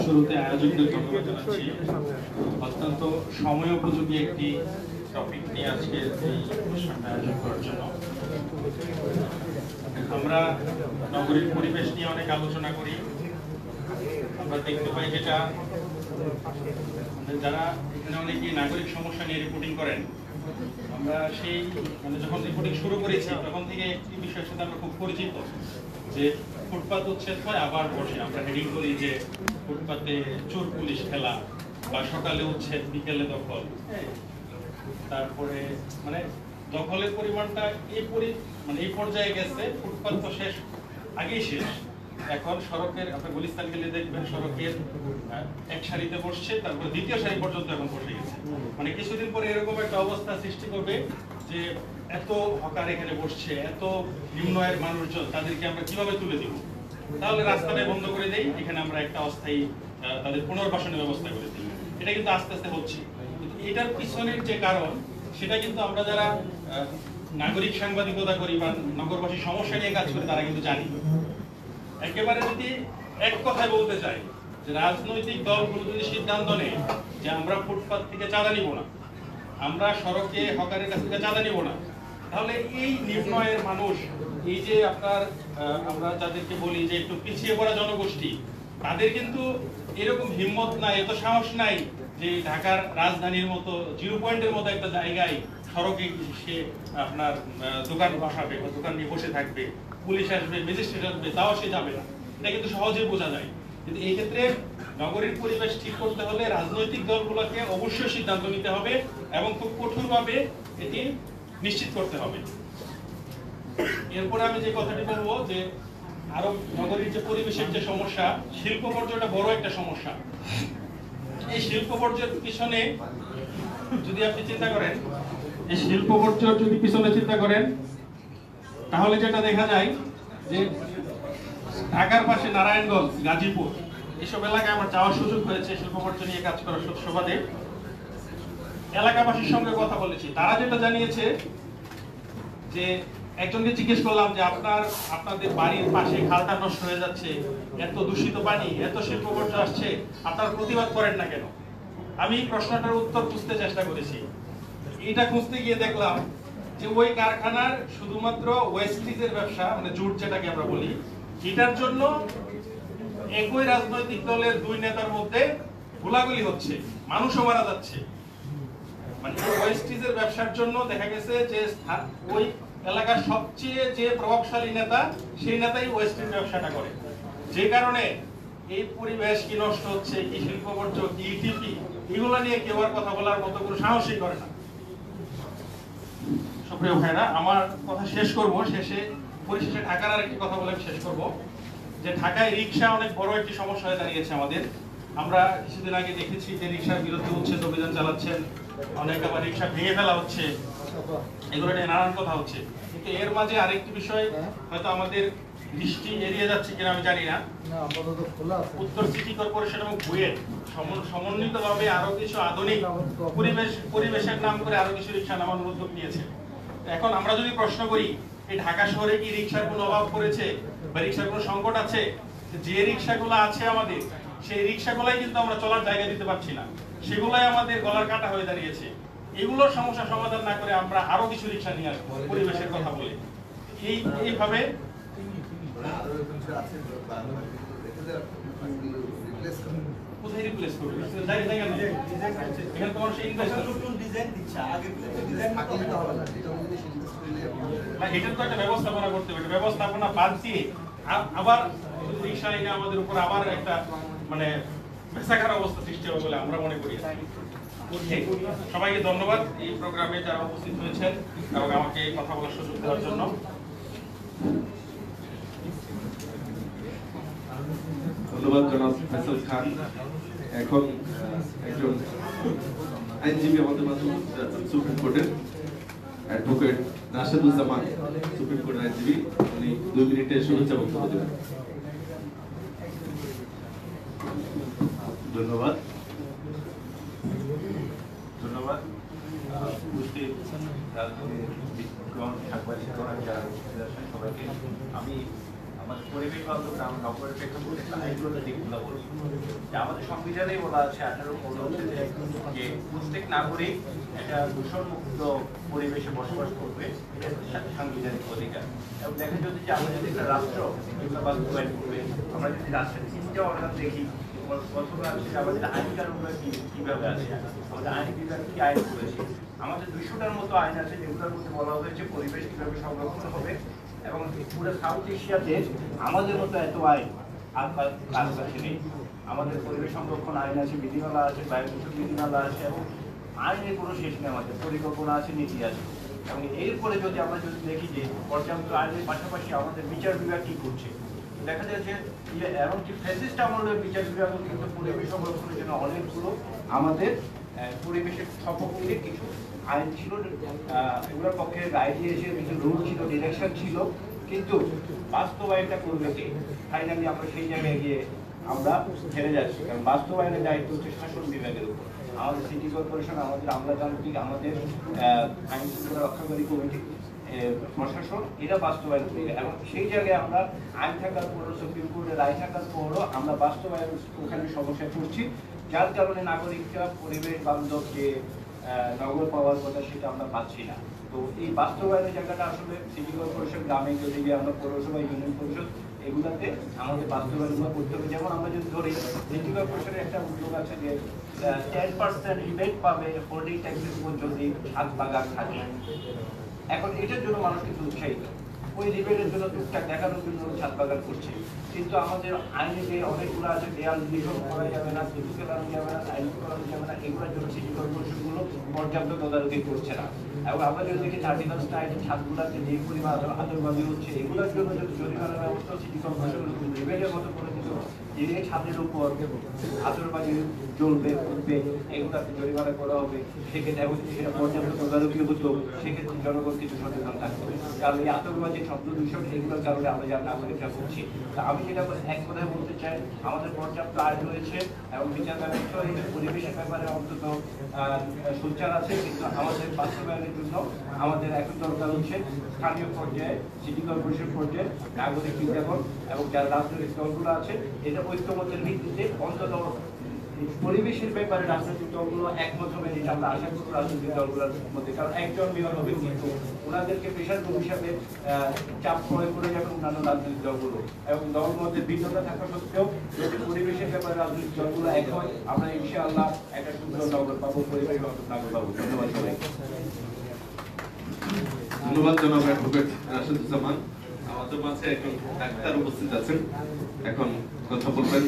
শুরুতে আয়োজকদের ধন্যবাদ জানাচ্ছি। অত্যন্ত সময়োপযোগী একটি টপিক নিয়ে আজকে এই অনুষ্ঠানটা আয়োজন করার জন্য। আমরা নগরীর পরিবেশ নিয়ে অনেক আলোচনা করি, আমরা দেখতে পাই যেটা যারা এখানে অনেকেই নাগরিক সমস্যা নিয়ে রিপোর্টিং করেন, আমরা সেই যখন রিপোর্টিং শুরু করেছি তখন থেকে একটি বিষয়ের সাথে আমরা খুব পরিচিত, যে ফুটপাত উচ্ছেদ হয় আবার বসে। আমরা হেডিং করি যে ফুটপাতে চোর পুলিশ খেলা, বা সকালে উচ্ছেদ বিকেলে দখল। তারপরে দখলের পরিমাণটা এই পর্যায়ে গেছে, ফুটপাত তো শেষ, আগেই শেষ। এখন সড়কের, আপনি গুলিস্তান গেলে দেখবেন সড়কের এক সারিতে বসছে, তারপর দ্বিতীয় সারি পর্যন্ত এখন বসে গেছে। কিছুদিন পরে এরকম একটা অবস্থা সৃষ্টি করবে যে এত হকার এখানে বসছে, এত নিম্ন আয়ের মানুষজন, তাদেরকে আমরা কিভাবে তুলে দিব? তাহলে রাস্তাটাই বন্ধ করে দেই, এখানে আমরা একটা অস্থায়ী তাদের পুনর্বাসনের ব্যবস্থা করে দিই। এটা কিন্তু আস্তে আস্তে হচ্ছে। কিন্তু এটার পিছনের যে কারণ, সেটা কিন্তু আমরা যারা নাগরিক সাংবাদিকতা করি বা নগরবাসী সমস্যা নিয়ে কাজ করি, তারা কিন্তু জানি। একেবারে যদি এক কথায় বলতে চাই, যে রাজনৈতিক দলগুলো যদি সিদ্ধান্ত নেয় যে আমরা ফুটপাত থেকে চাঁদা নিব না, আমরা সড়কে হকারের কাছ থেকে চাঁদা নিব না, তাহলে এই নিম্ন আয়ের মানুষ, এই যে আমরা যাদেরকে বলি যে একটু পিছিয়ে পড়া জনগোষ্ঠী, তাদের কিন্তু এরকম হিম্মত নাই, এত সাহস নাই যে ঢাকার রাজধানীর মতো 0 পয়েন্টের মতো একটা জায়গায় সড়কে সে আপনার দোকান বসাবে বা দোকান নিয়ে বসে থাকবে, পুলিশ আসবে, ম্যাজিস্ট্রেট আসবে, তাও সে যাবে না। এটা কিন্তু সহজেই বোঝা যায়। কিন্তু এই ক্ষেত্রে নগরীর পরিবেশ ঠিক করতে হলে রাজনৈতিক দলগুলোকে অবশ্যই সিদ্ধান্ত নিতে হবে এবং খুব কঠোরভাবে এটি নিশ্চিত করতে হবে। এরপরে আমি যে কথাটি বলবো, যে আরো নগরীর যে পরিবেশের যে সমস্যা, শিল্প বর্জ্যটা বড় একটা সমস্যা। এই শিল্প বর্জ্যের পিছনে যদি আপনি চিন্তা করেন, তাহলে যেটা দেখা যায় যে ঢাকার পাশে নারায়ণগঞ্জ, গাজীপুর, এসব এলাকায় আমার যাওয়ার সুযোগ হয়েছে শিল্প বর্জ্য নিয়ে কাজ করার সুবাদে। এলাকাবাসীর সঙ্গে কথা বলেছি, তারা যেটা জানিয়েছে যে একজনকে জিজ্ঞেস করলাম যে আপনাদের বাড়ির পাশে খালটা নষ্ট হয়ে যাচ্ছে, এত দূষিত পানি, এত শিল্প বর্জ্য আসছে, আপনারা প্রতিবাদ করেন না কেন? আমি প্রশ্নটার উত্তর খুঁজতে চেষ্টা করেছি। এটা খুঁজতে গিয়ে দেখলাম যে ওই কারখানার শুধুমাত্র ওয়েস্টেজের ব্যবসা, জুট যেটাকে আমরা বলি, এটার জন্য একই রাজনৈতিক দলের 2 নেতার মধ্যে গোলাগুলি হচ্ছে, মানুষও মারা যাচ্ছে। ওয়েস্টেজের ব্যবসার জন্য দেখা গেছে যে ওই এলাকার সবচেয়ে যে প্রভাবশালী নেতা, সেই নেতাই ওয়েস্টেজ ব্যবসাটা করে। যে কারণে এই পরিবেশ কি নষ্ট হচ্ছে, কি শিল্প বর্জ্য, কি ইটিপি, এগুলো নিয়ে কেউ আর কথা বলার মতো কোনো সাহসই করে না। সুপ্রিয় ভাইরা, আমার কথা শেষ করব, পরিশেষে ঢাকার আরেকটি কথা বলে শেষ করব, যে ঢাকায় রিক্সা অনেক বড় একটি সমস্যা হয়ে দাঁড়িয়েছে আমাদের। আমরা কিছুদিন আগে দেখেছি যে রিক্সার বিরুদ্ধে উচ্ছেদ অভিযান চালাচ্ছেন অনেক আবার রিক্সা ভেঙে ফেলা হচ্ছে, এগুলো নিয়ে নানান কথা হচ্ছে। কিন্তু এর মাঝে আরেকটি বিষয় হয়তো আমাদের দৃষ্টি এড়িয়ে যাচ্ছে কিনা আমি জানি না, উত্তর সিটি কর্পোরেশন এবং বুয়েট সমন্বিতভাবে আরো কিছু আধুনিক পরিবেশের নাম করে আরো কিছু রিক্সা নামানোর উদ্যোগ নিয়েছে। এখন আমরা যদি প্রশ্ন করি এই ঢাকা শহরে কি রিক্সার কোনো অভাব পড়েছে বা রিক্সার কোনো সংকট আছে, যে রিক্সাগুলো আছে আমাদের সেই রিক্সাগুলাই কিন্তু আমরা চলার জায়গা দিতে পারছি না, সেগুলাই আমাদের গলার কাটা হয়ে দাঁড়িয়েছে। এগুলোর সমস্যা সমাধান না করে আমরা আরো কিছু রিক্সা নিয়ে আসবো পরিবেশের কথা বলে। এইভাবে কোথায় রিপ্লেস করবে? এখানে তো মানুষ ইনভেস্ট এটার তো একটা ব্যবস্থাপনা করতে হবে। ব্যবস্থাপনা বাদ দিয়ে আবার রিক্সা এনে আমাদের উপর আবার একটা মানে বেসাকার অবস্থা সৃষ্টি হবে বলে আমরা মনে করি। সবাইকে ধন্যবাদ এই প্রোগ্রামে যারা উপস্থিত হয়েছেন এবং আমাকে এই কথা বলার সুযোগ দেওয়ার জন্য। ধন্যবাদ জনাব ফয়সাল খান। এখন একজন আইনজীবী আমাদের মাঝে উপস্থিত আছেন, সুপ্রিম কোর্টের অ্যাডভোকেট রাশেদুজ্জামান, সুপ্রিম কোর্টের আইনজীবী। উনি 2 মিনিটের শুভেচ্ছা বক্তব্য দেবেন। ধন্যবাদ। উপস্থিত সবাইকে আমি আমাদের পরিবেশ বান্ধব গ্রাম নগরের প্রেক্ষাপটে আইনগত দিকগুলো বলব। আমাদের সংবিধানেই বলা আছে 18 যে প্রত্যেক নাগরিক একটা দূষণমুক্ত পরিবেশে বসবাস করবে, এটা সাংবিধানিক অধিকার। এবং দেখা যাচ্ছে যে আমরা যদি একটা রাষ্ট্র এগুলো বাস্তবায়ন করবে, আমরা যদি রাষ্ট্রের 3টা অর্গান দেখি, প্রথমে আছে আমাদের আইন কানুনগুলো কিভাবে আছে, আমাদের আইন বিভাগ কি আইন করেছে। আমাদের 200টার মতো আইন আছে যেগুলোর মধ্যে বলা হয়েছে পরিবেশ কিভাবে সংরক্ষণ হবে। এবং পুরো সাউথ এশিয়াতে আমাদের মতো এত আইন আর কাছে নেই। আমাদের পরিবেশ সংরক্ষণ আইন আছে, বিধিমালা আছে, বায়ু দূষণ বিধিমালা আছে, এবং আইনের কোনো শেষ নেই। আমাদের পরিকল্পনা আছে, নীতি আছে। এবং এরপরে যদি আমরা দেখি যে পর্যাপ্ত আইনের পাশাপাশি আমাদের বিচার বিভাগ কি করছে, দেখা যাচ্ছে যে এমনকি ফ্যাসিস্ট আমলের বিচার বিভাগ কিন্তু পরিবেশ সংরক্ষণের জন্য অনেকগুলো আমাদের পরিবেশের সপক্ষে কিছু আইন ছিল, এগুলোর পক্ষে রায় দিয়েছে, কিছু রুল ছিল, ডিরেকশন ছিল, কিন্তু বাস্তবায়নটা করবে কে? ফাইনালি আমরা সেই জায়গায় গিয়ে আমরা হেরে যাচ্ছি। কারণ বাস্তবায়নের দায়িত্ব হচ্ছে শাসন বিভাগের উপর। আমাদের সিটি কর্পোরেশন, আমাদের আমলাতান্ত্রিক, আমাদের আইন শৃঙ্খলা রক্ষাকারী কমিটি, প্রশাসন, এরা বাস্তবায়ন করি। এবং সেই জায়গায় আমরা আইন থাকার পরও, সুপ্রিম কোর্টের রায় থাকার পরও আমরা বাস্তবায়ন ওখানে সমস্যা করছি, যার কারণে নাগরিকরা পরিবেশ বান্ধব যে নগর পাওয়ার কথা সেটা আমরা পাচ্ছি না। তো এই বাস্তবায়নের জায়গাটা আসলে সিটি কর্পোরেশন, গ্রামে যদি আমরা পৌরসভা, ইউনিয়ন পরিষদ, এগুলাতে আমাদের বাস্তবায়নগুলো করতে হবে। যেমন আমরা যদি ধরি সিটি কর্পোরেশনের একটা উদ্যোগ আছে যে 10% রিবেট পাবে হোল্ডিং ট্যাক্সের উপর যদি ছাদ বাগান থাকে। এখন এটার জন্য মানুষ কিন্তু উৎসাহিত, ওই রিবেটের জন্য টুকটাক দেখানোর জন্য ছাদ বাগান করছে। কিন্তু আমাদের আইনে যে অনেকগুলো আছে, দেয়াল নির্মাণ করা যাবে না, সেতু ফেলানো যাবে না, আইন করানো যাবে না, এগুলোর জন্য সিটি কর্পোরেশনগুলো পর্যাপ্ত তদারকি করছে না। এবং আমরা যদি দেখি 31st নাইটে ছাদগুলোতে যে পরিমাণ আতঙ্কবাদী হচ্ছে, এগুলোর জন্য যদি জরিমানার ব্যবস্থা সিটি কর্পোরেশন রিবেটের মতো করে দিত, যে ছাদের উপর আতঙ্কবাদী জ্বলবে, উঠবে, এগুলোতে জরিমানা করা হবে, সেক্ষেত্রে এবং সেটা পর্যাপ্ত তদারকি হতো, সেক্ষেত্রে জনগণ কিছু সচেতন থাকতো। কারণ এই আতঙ্কবাদী শব্দ দূষণ এগুলোর কারণে আমরা যা নাগরিকরা করছি। তা আমি যেটা এক কথায় বলতে চাই, আমাদের পর্যাপ্ত আইন রয়েছে এবং বিচার ব্যবস্থা পরিবেশের ব্যাপারে অন্তত সোচ্চার আছে, কিন্তু আমাদের বাস্তবায়নের জন্য আমাদের এখন দরকার হচ্ছে স্থানীয় পর্যায়ে, সিটি কর্পোরেশন পর্যায়ে নাগরিক বিজ্ঞাপন এবং যারা রাজনৈতিক দলগুলো আছে, এটা ঐক্যমতের ভিত্তিতে অন্তত পরিবেশের ব্যাপারে রাজনৈতিক দলগুলো একমত হবে, যেটা আমরা আশা করব রাজনৈতিক দলগুলোর মধ্যে। কারণ একজন মেয়র হবে, কিন্তু ওনাদেরকে প্রেশার গ্রুপ হিসাবে চাপ প্রয়োগ করে যাবেন অন্যান্য রাজনৈতিক দলগুলো। এবং দলের মধ্যে ভিন্নতা থাকা সত্ত্বেও যদি পরিবেশের ব্যাপারে রাজনৈতিক দলগুলো এক হয়, আমরা ইনশাআল্লাহ একটা সুন্দর নগর পাবো, পরিবেশ নগর পাবো। ধন্যবাদ সবাইকে। ধন্যবাদ জনাব অ্যাডভোকেট রাশেদুজ্জামান। আমাদের মাঝে একজন ডাক্তার উপস্থিত আছেন, এখন কথা বলবেন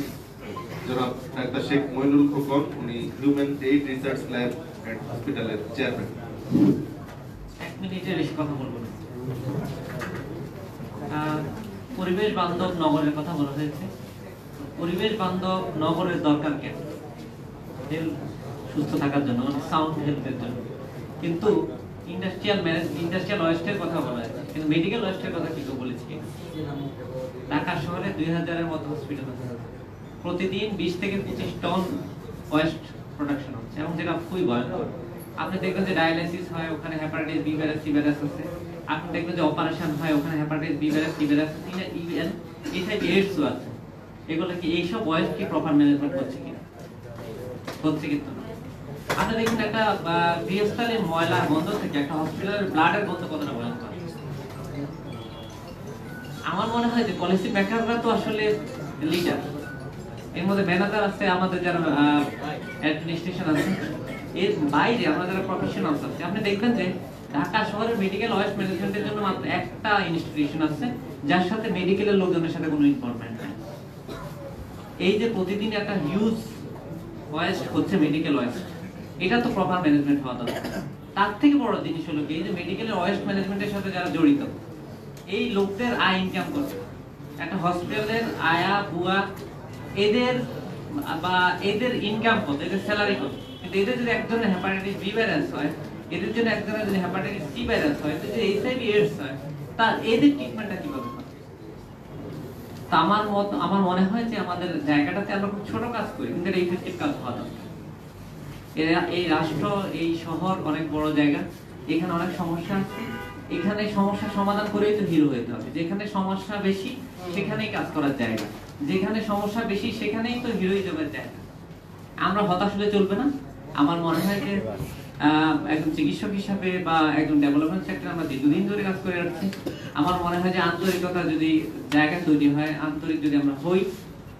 জনাব ডাক্তার শেখ মইনুল খোকন। উনি human aid research lab and হসপিটালের চেয়ারম্যান। 1 মিনিটের বেশি কথা বলবো না। পরিবেশ বান্ধব নগরের কথা বলা হয়েছে। পরিবেশ বান্ধব নগরের দরকার কেন? সুস্থ থাকার জন্য, সাউন্ড হেলথের জন্য। কিন্তু ইন্ডাস্ট্রিয়াল ওয়েস্টের কথা বলা আছে, কিন্তু মেডিকেল ওয়েস্টের কথা কি কেউ বলেছে? ঢাকা শহরে 2000-এর মতো হসপিটাল আছে, প্রতিদিন 20 থেকে 25 টন ওয়েস্ট প্রোডাকশন হচ্ছে, এবং যেটা খুবই ভয়ঙ্কর। আপনি দেখবেন যে ডায়ালাইসিস হয়, ওখানে hepatitis B virus, C virus আছে। আপনি দেখবেন যে অপারেশন হয়, ওখানে hepatitis B virus, C virus, even HIV এইডসও আছে। এগুলো কি এইসব ওয়েস্ট কি প্রপার ম্যানেজমেন্ট হচ্ছে কিনা? হচ্ছে কিন্তু না। আপনি দেখুন একটা গৃহস্থালীর ময়লার গন্ধ থেকে একটা হসপিটালের ব্লাডের গন্ধ কতটা ভয়ঙ্কর। আমার মনে হয় যে পলিসি মেকাররা তো আসলে লিডার, এর মধ্যে ম্যানেজার আছে, আমাদের যারা অ্যাডমিনিস্ট্রেশন আছে, এর বাইরে আমরা যারা প্রফেশনালস আছে। আপনি দেখবেন যে ঢাকা শহরের মেডিকেল ওয়েস্ট ম্যানেজমেন্টের জন্য মাত্র একটা ইনস্টিটিউশন আছে যার সাথে মেডিকেলের লোকজনের সাথে কোনো ইনভলভমেন্ট নেই। এই যে প্রতিদিন একটা হিউজ ওয়েস্ট হচ্ছে, মেডিকেল ওয়েস্ট, এটা তো প্রপার ম্যানেজমেন্ট হওয়া দরকার। তার থেকে বড় জিনিস হলো কি, এই যে মেডিকেলের ওয়েস্ট ম্যানেজমেন্টের সাথে যারা জড়িত, এই লোকদের আয় ইনকাম করছে, একটা হসপিটালের আয়া বুয়া এদের বা এদের ইনকাম কত, এদের স্যালারি কত। কিন্তু এদের যদি একজনের হেপাটাইটিস বি ভাইরাস হয়, এদের জন্য একজনের যদি হেপাটাইটিস সি ভাইরাস হয়, এদের যদি এইচআইভি এইডস হয়, তার এদের ট্রিটমেন্টটা কিভাবে হয়? তা আমার মনে হয় যে আমাদের জায়গাটাতে আমরা খুব ছোট কাজ করি, কিন্তু এটা ইফেক্টিভ কাজ হওয়া দরকার। এই রাষ্ট্র, এই শহর অনেক বড় জায়গা, এখানে অনেক সমস্যা আছে, এখানে সমস্যা সমাধান করেই তো হিরো হতে হবে। যেখানে সমস্যা বেশি সেখানেই কাজ করার জায়গা, যেখানে সমস্যা বেশি সেখানেই তো হিরোইজমের জায়গা। আমরা হতাশ হলে চলবে না। আমার মনে হয় যে একজন চিকিৎসক হিসাবে বা একজন ডেভেলপমেন্ট সেক্টরে আমরা দীর্ঘদিন ধরে কাজ করে আসছি। আমার মনে হয় যে আন্তরিকতা যদি জায়গা তৈরি হয়, আন্তরিক যদি আমরা হই,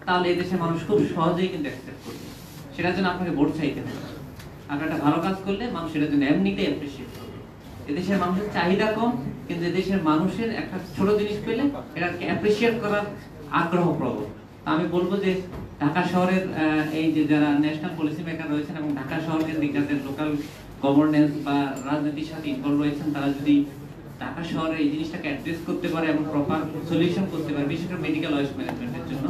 তাহলে এদেশের মানুষ খুব সহজেই কিন্তু অ্যাকসেপ্ট করবে। সেটার জন্য আপনাকে ভোট চাইতে হবে। আপনি একটা ভালো কাজ করলে মানুষ সেটার জন্য এমনিতেই অ্যাপ্রিসিয়েট করবে। এদেশের মানুষের চাহিদা কম, কিন্তু এদেশের মানুষের একটা ছোট জিনিস পেলে এটাকে অ্যাপ্রিসিয়েট করার আগ্রহ প্রবল। আমি বলবো যে ঢাকা শহরের এই যে যারা ন্যাশনাল পলিসি মেকার রয়েছেন এবং ঢাকা শহর কেন্দ্রিক যাদের লোকাল গভর্নেন্স বা রাজনীতির সাথে ইনভলভ রয়েছেন, তারা যদি ঢাকা শহরে এই জিনিসটাকে অ্যাড্রেস করতে পারে এবং প্রপার সলিউশন করতে পারে, বিশেষ করে মেডিকেল ওয়েস্ট ম্যানেজমেন্টের জন্য,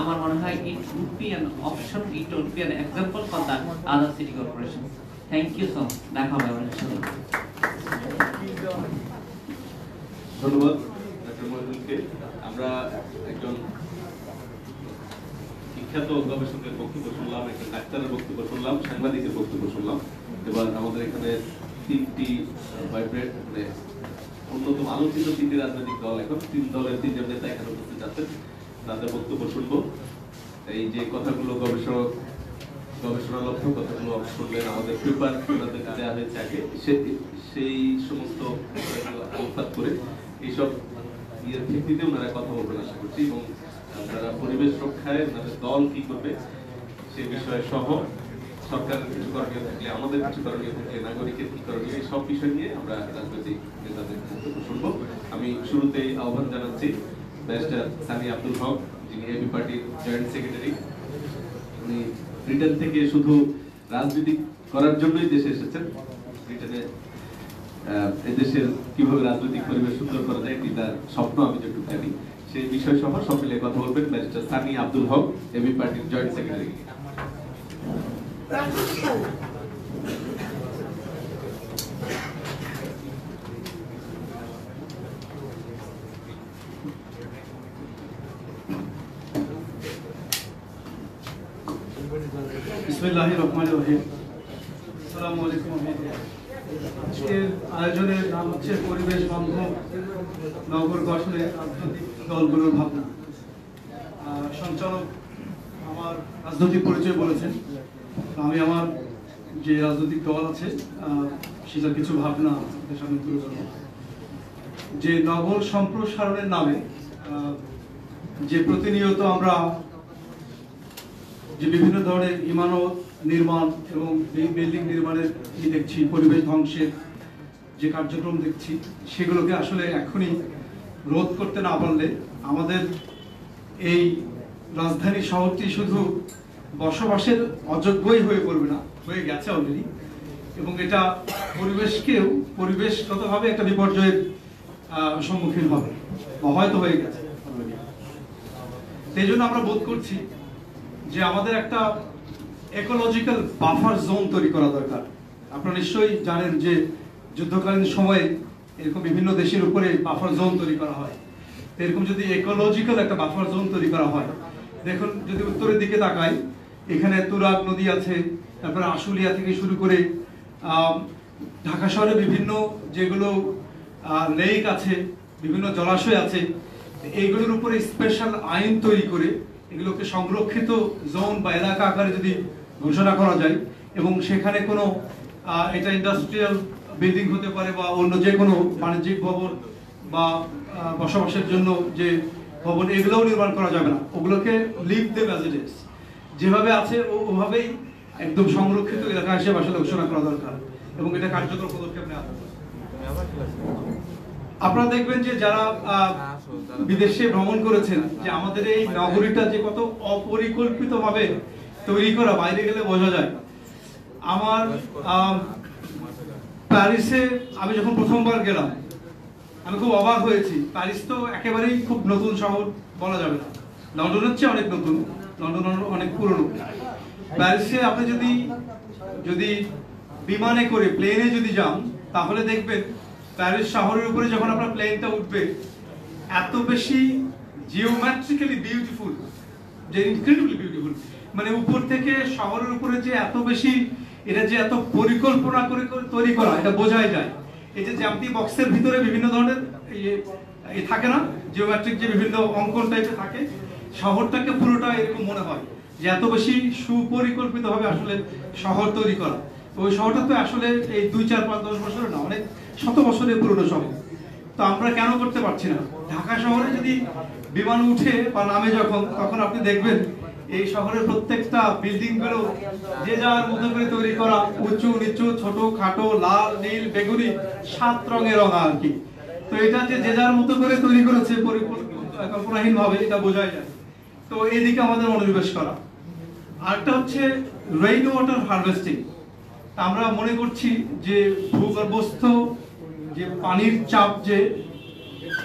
আমার মনে হয় it would be an option, it would be an example for the other city corporation. Thank you so much. দেখা হবে আবার ইনশাআল্লাহ। ধন্যবাদ ডক্টর মহিদুলকে। আমরা একজন বিখ্যাত গবেষকের বক্তব্য শুনলাম, একজন ডাক্তারের বক্তব্য শুনলাম, সাংবাদিকের বক্তব্য শুনলাম। এবার আমাদের এখানে তিনটি অন্যতম আলোচিত তিনটি রাজনৈতিক দল, এখন তিন দলের তিনজন নেতা এখানে উপস্থিত আছেন, তাদের বক্তব্য শুনবো। এই যে কথাগুলো গবেষণালব্ধ কথাগুলো শুনলেন, আমাদের পেপার আপনাদেরকে দেওয়া হয়েছে আগে, সেই সমস্ত আলোকপাত করে এইসব ইয়ের ভিত্তিতে ওনারা কথা বলবেন আশা করছি, এবং তারা পরিবেশ রক্ষায় ওনাদের দল কি করবে সে বিষয়ে সহ সরকারের কিছু করণীয় থাকলে, আমাদের কিছু করণীয় থাকলে, নাগরিকের কি করণীয়, এই সব বিষয় নিয়ে আমরা রাজনৈতিক নেতাদের বক্তব্য শুনবো। আমি শুরুতেই আহ্বান জানাচ্ছি ব্যারিস্টার সানি আব্দুল হক, যিনি এবি পার্টির জয়েন্ট সেক্রেটারি। উনি ব্রিটেন থেকে শুধু রাজনীতি করার জন্যই দেশে এসেছেন। ব্রিটেনে এদেশের কিভাবে রাজনৈতিক পরিবেশ সুন্দর করা যায়, এটি তার স্বপ্ন, আমি যেটুকু জানি। সেই বিষয় সহ সব মিলে কথা বলবেন ব্যারিস্টার সানি আব্দুল হক, এবি পার্টির জয়েন্ট সেক্রেটারি। বিসমিল্লাহির রহমানির রহিম। আসসালামু আলাইকুম। আজকের আয়োজনের নাম হচ্ছে পরিবেশ বান্ধব নগর গঠনের রাজনৈতিক দলগুলোর ভাবনা। সঞ্চালক আমার রাজনৈতিক পরিচয় বলেছেন, আমি আমার যে রাজনৈতিক দল আছে সেটার কিছু ভাবনা আপনাদের সামনে তুলে ধরব। যে নগর সম্প্রসারণের নামে যে প্রতিনিয়ত আমরা যে বিভিন্ন ধরনের ইমারত নির্মাণ এবং বিল্ডিং নির্মাণের দেখছি, পরিবেশ ধ্বংসের যে কার্যক্রম দেখছি, সেগুলোকে আসলে এখনই রোধ করতে না পারলে আমাদের এই রাজধানী শহরটি শুধু বসবাসের অযোগ্যই হয়ে পড়বে না, হয়ে গেছে অলরেডি, এবং এটা পরিবেশকেও পরিবেশগতভাবে একটা বিপর্যয়ের সম্মুখীন হবে বা হয়তো হয়ে গেছে অলরেডি। সেই জন্য আমরা বোধ করছি যে আমাদের একটা ইকোলজিক্যাল বাফার জোন তৈরি করা দরকার। আপনারা নিশ্চয়ই জানেন যে যুদ্ধকালীন সময়ে এরকম বিভিন্ন দেশের উপরে বাফার জোন তৈরি করা হয়। এরকম যদি ইকোলজিক্যাল একটা বাফার জোন তৈরি করা হয়, দেখুন যদি উত্তরের দিকে তাকাই, এখানে তুরাগ নদী আছে, তারপরে আশুলিয়া থেকে শুরু করে ঢাকা শহরে বিভিন্ন যেগুলো লেক আছে, বিভিন্ন জলাশয় আছে, এইগুলোর উপরে স্পেশাল আইন তৈরি করে এগুলোকে সংরক্ষিত জোন বা এলাকা আকারে যদি ঘোষণা করা যায়, এবং সেখানে কোনো এটা ইন্ডাস্ট্রিয়াল বিল্ডিং হতে পারে বা অন্য যে কোনো বাণিজ্যিক ভবন বা বসবাসের জন্য যে ভবন, এগুলোও নির্মাণ করা যাবে না, ওগুলোকে leave them as it is, যেভাবে আছে ওভাবেই একদম সংরক্ষিত এলাকা হিসেবে আসলে ঘোষণা করা দরকার, এবং এটা কার্যকর পদক্ষেপ নেওয়া দরকার। আপনারা দেখবেন যে যারা বিদেশে ভ্রমণ করেছেন যে আমাদের এই নগরীটা যে কত অপরিকল্পিতভাবে তৈরি করা, বাইরে গেলে বোঝা যায়। আমার প্যারিসে আমি যখন প্রথমবার গেলাম আমি খুব অবাক হয়েছি। প্যারিস তো একেবারেই খুব নতুন শহর বলা যাবে না, লন্ডনের চেয়ে অনেক নতুন, লন্ডন অনেক পুরনো। প্যারিসে আপনি যদি বিমানে করে প্লেনে যদি যান তাহলে দেখবেন প্যারিস শহরের উপরে যখন আপনার প্লেনটা উঠবে এত বেশি জিওমেট্রিক্যালি বিউটিফুল, যে ইনক্রেডিবলি বিউটিফুল, মানে উপর থেকে শহরের উপরে যে এত বেশি, এটা যে এত পরিকল্পনা করে তৈরি করা, এটা বোঝাই যায়। এই যে জ্যামিতি বক্সের ভিতরে বিভিন্ন ধরনের এই থাকে না, জিওমেট্রিক যে বিভিন্ন অঙ্কন টাইপের থাকে, শহরটাকে পুরোটা এরকম মনে হয় যে এত বেশি সুপরিকল্পিতভাবে আসলে শহর তৈরি করা। ওই শহরটা তো আসলে এই 2, 4, 5, 10 বছরের না, অনেক শত বছরের পুরনো শহর। তো আমরা কেন করতে পারছি না? ঢাকা শহরে যদি বিমান উঠে বা নামে যখন, তখন আপনি দেখবেন এই শহরের প্রত্যেকটা বিল্ডিং গুলো যে যার মতো করে তৈরি করা, উঁচু নিচু, ছোট খাটো, লাল নীল বেগুনি 7 রঙে রঙা আর কি। তো এটা যে যার মতো করে তৈরি করেছে কল্পনাহীন ভাবে, এটা বোঝাই যায়। তো এইদিকে আমাদের মনোনিবেশ করা। আরেকটা হচ্ছে রেইন ওয়াটার হারভেস্টিং। আমরা মনে করছি যে ভূগর্ভস্থ যে পানির চাপ, যে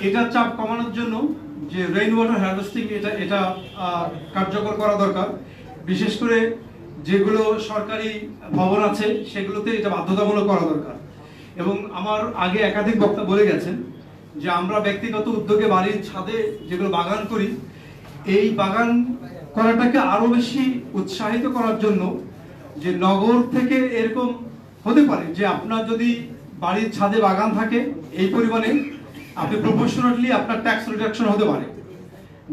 এটা চাপ কমানোর জন্য যে রেইন ওয়াটার হারভেস্টিং এটা কার্যকর করা দরকার। বিশেষ করে যেগুলো সরকারি ভবন আছে সেগুলোতে এটা বাধ্যতামূলক করা দরকার। এবং আমার আগে একাধিক বক্তা বলে গেছেন যে আমরা ব্যক্তিগত উদ্যোগে বাড়ির ছাদে যেগুলো বাগান করি, এই বাগান করাটাকে আরো বেশি উৎসাহিত করার জন্য, যে নগর থেকে এরকম হতে পারে যে আপনার যদি বাড়ির ছাদে বাগান থাকে এই পরিমাণে, আপনি প্রপোর্শনালি আপনার ট্যাক্স রিডাকশন হতে পারে,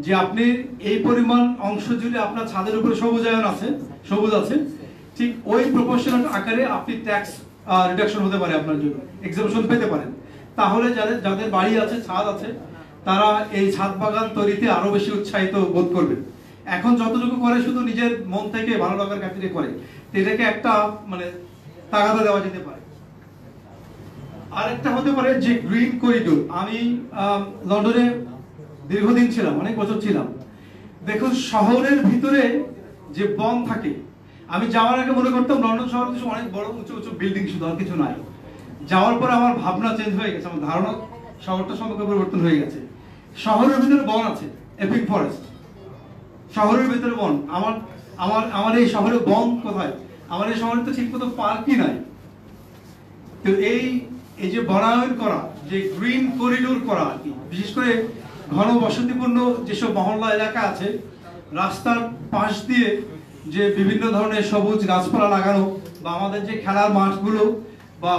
যে আপনি এই পরিমাণ অংশ জুড়ে আপনার ছাদের উপরে সবুজ আছে, ঠিক ওই প্রপোর্শনাল আকারে আপনি ট্যাক্স রিডাকশন হতে পারে, আপনার জন্য এক্সেমশন পেতে পারেন। তাহলে যাদের বাড়ি আছে, ছাদ আছে, তারা এই ছাদ বাগান তৈরিতে আরো বেশি উৎসাহিত বোধ করবে। এখন যতটুকু করে শুধু নিজের মন থেকে ভালো লাগার খাতিরে করে, এটাকে একটা মানে তাগাদা দেওয়া যেতে পারে। আরেকটা হতে পারে যে গ্রিন করিডোর। আমি লন্ডনে দীর্ঘদিন ছিলাম, অনেক বছর ছিলাম। দেখুন শহরের ভিতরে যে বন থাকে, আমি যাওয়ার আগে মনে করতাম লন্ডন শহর অনেক বড় উঁচু উঁচু বিল্ডিং, শুধু আর কিছু নাই। যাওয়ার পর আমার ভাবনা চেঞ্জ হয়ে গেছে, আমার ধারণা শহরটা সম্পর্কে পরিবর্তন হয়ে গেছে। শহরের ভিতরে বন আছে, এপিক ফরেস্ট, শহরের ভিতরে বন। আমার এই শহরে বন কোথায়? আমার এই শহরে তো ঠিক মতো পার্কই নাই। তো এই যে বনায়ন করা, যে গ্রিন করিডোর করা আর কি, বিশেষ করে ঘন বসতিপূর্ণ যেসব মহল্লা এলাকা আছে, রাস্তার পাশ দিয়ে যে বিভিন্ন ধরনের সবুজ গাছপালা লাগানো, বা আমাদের যে খেলার মাঠগুলো বা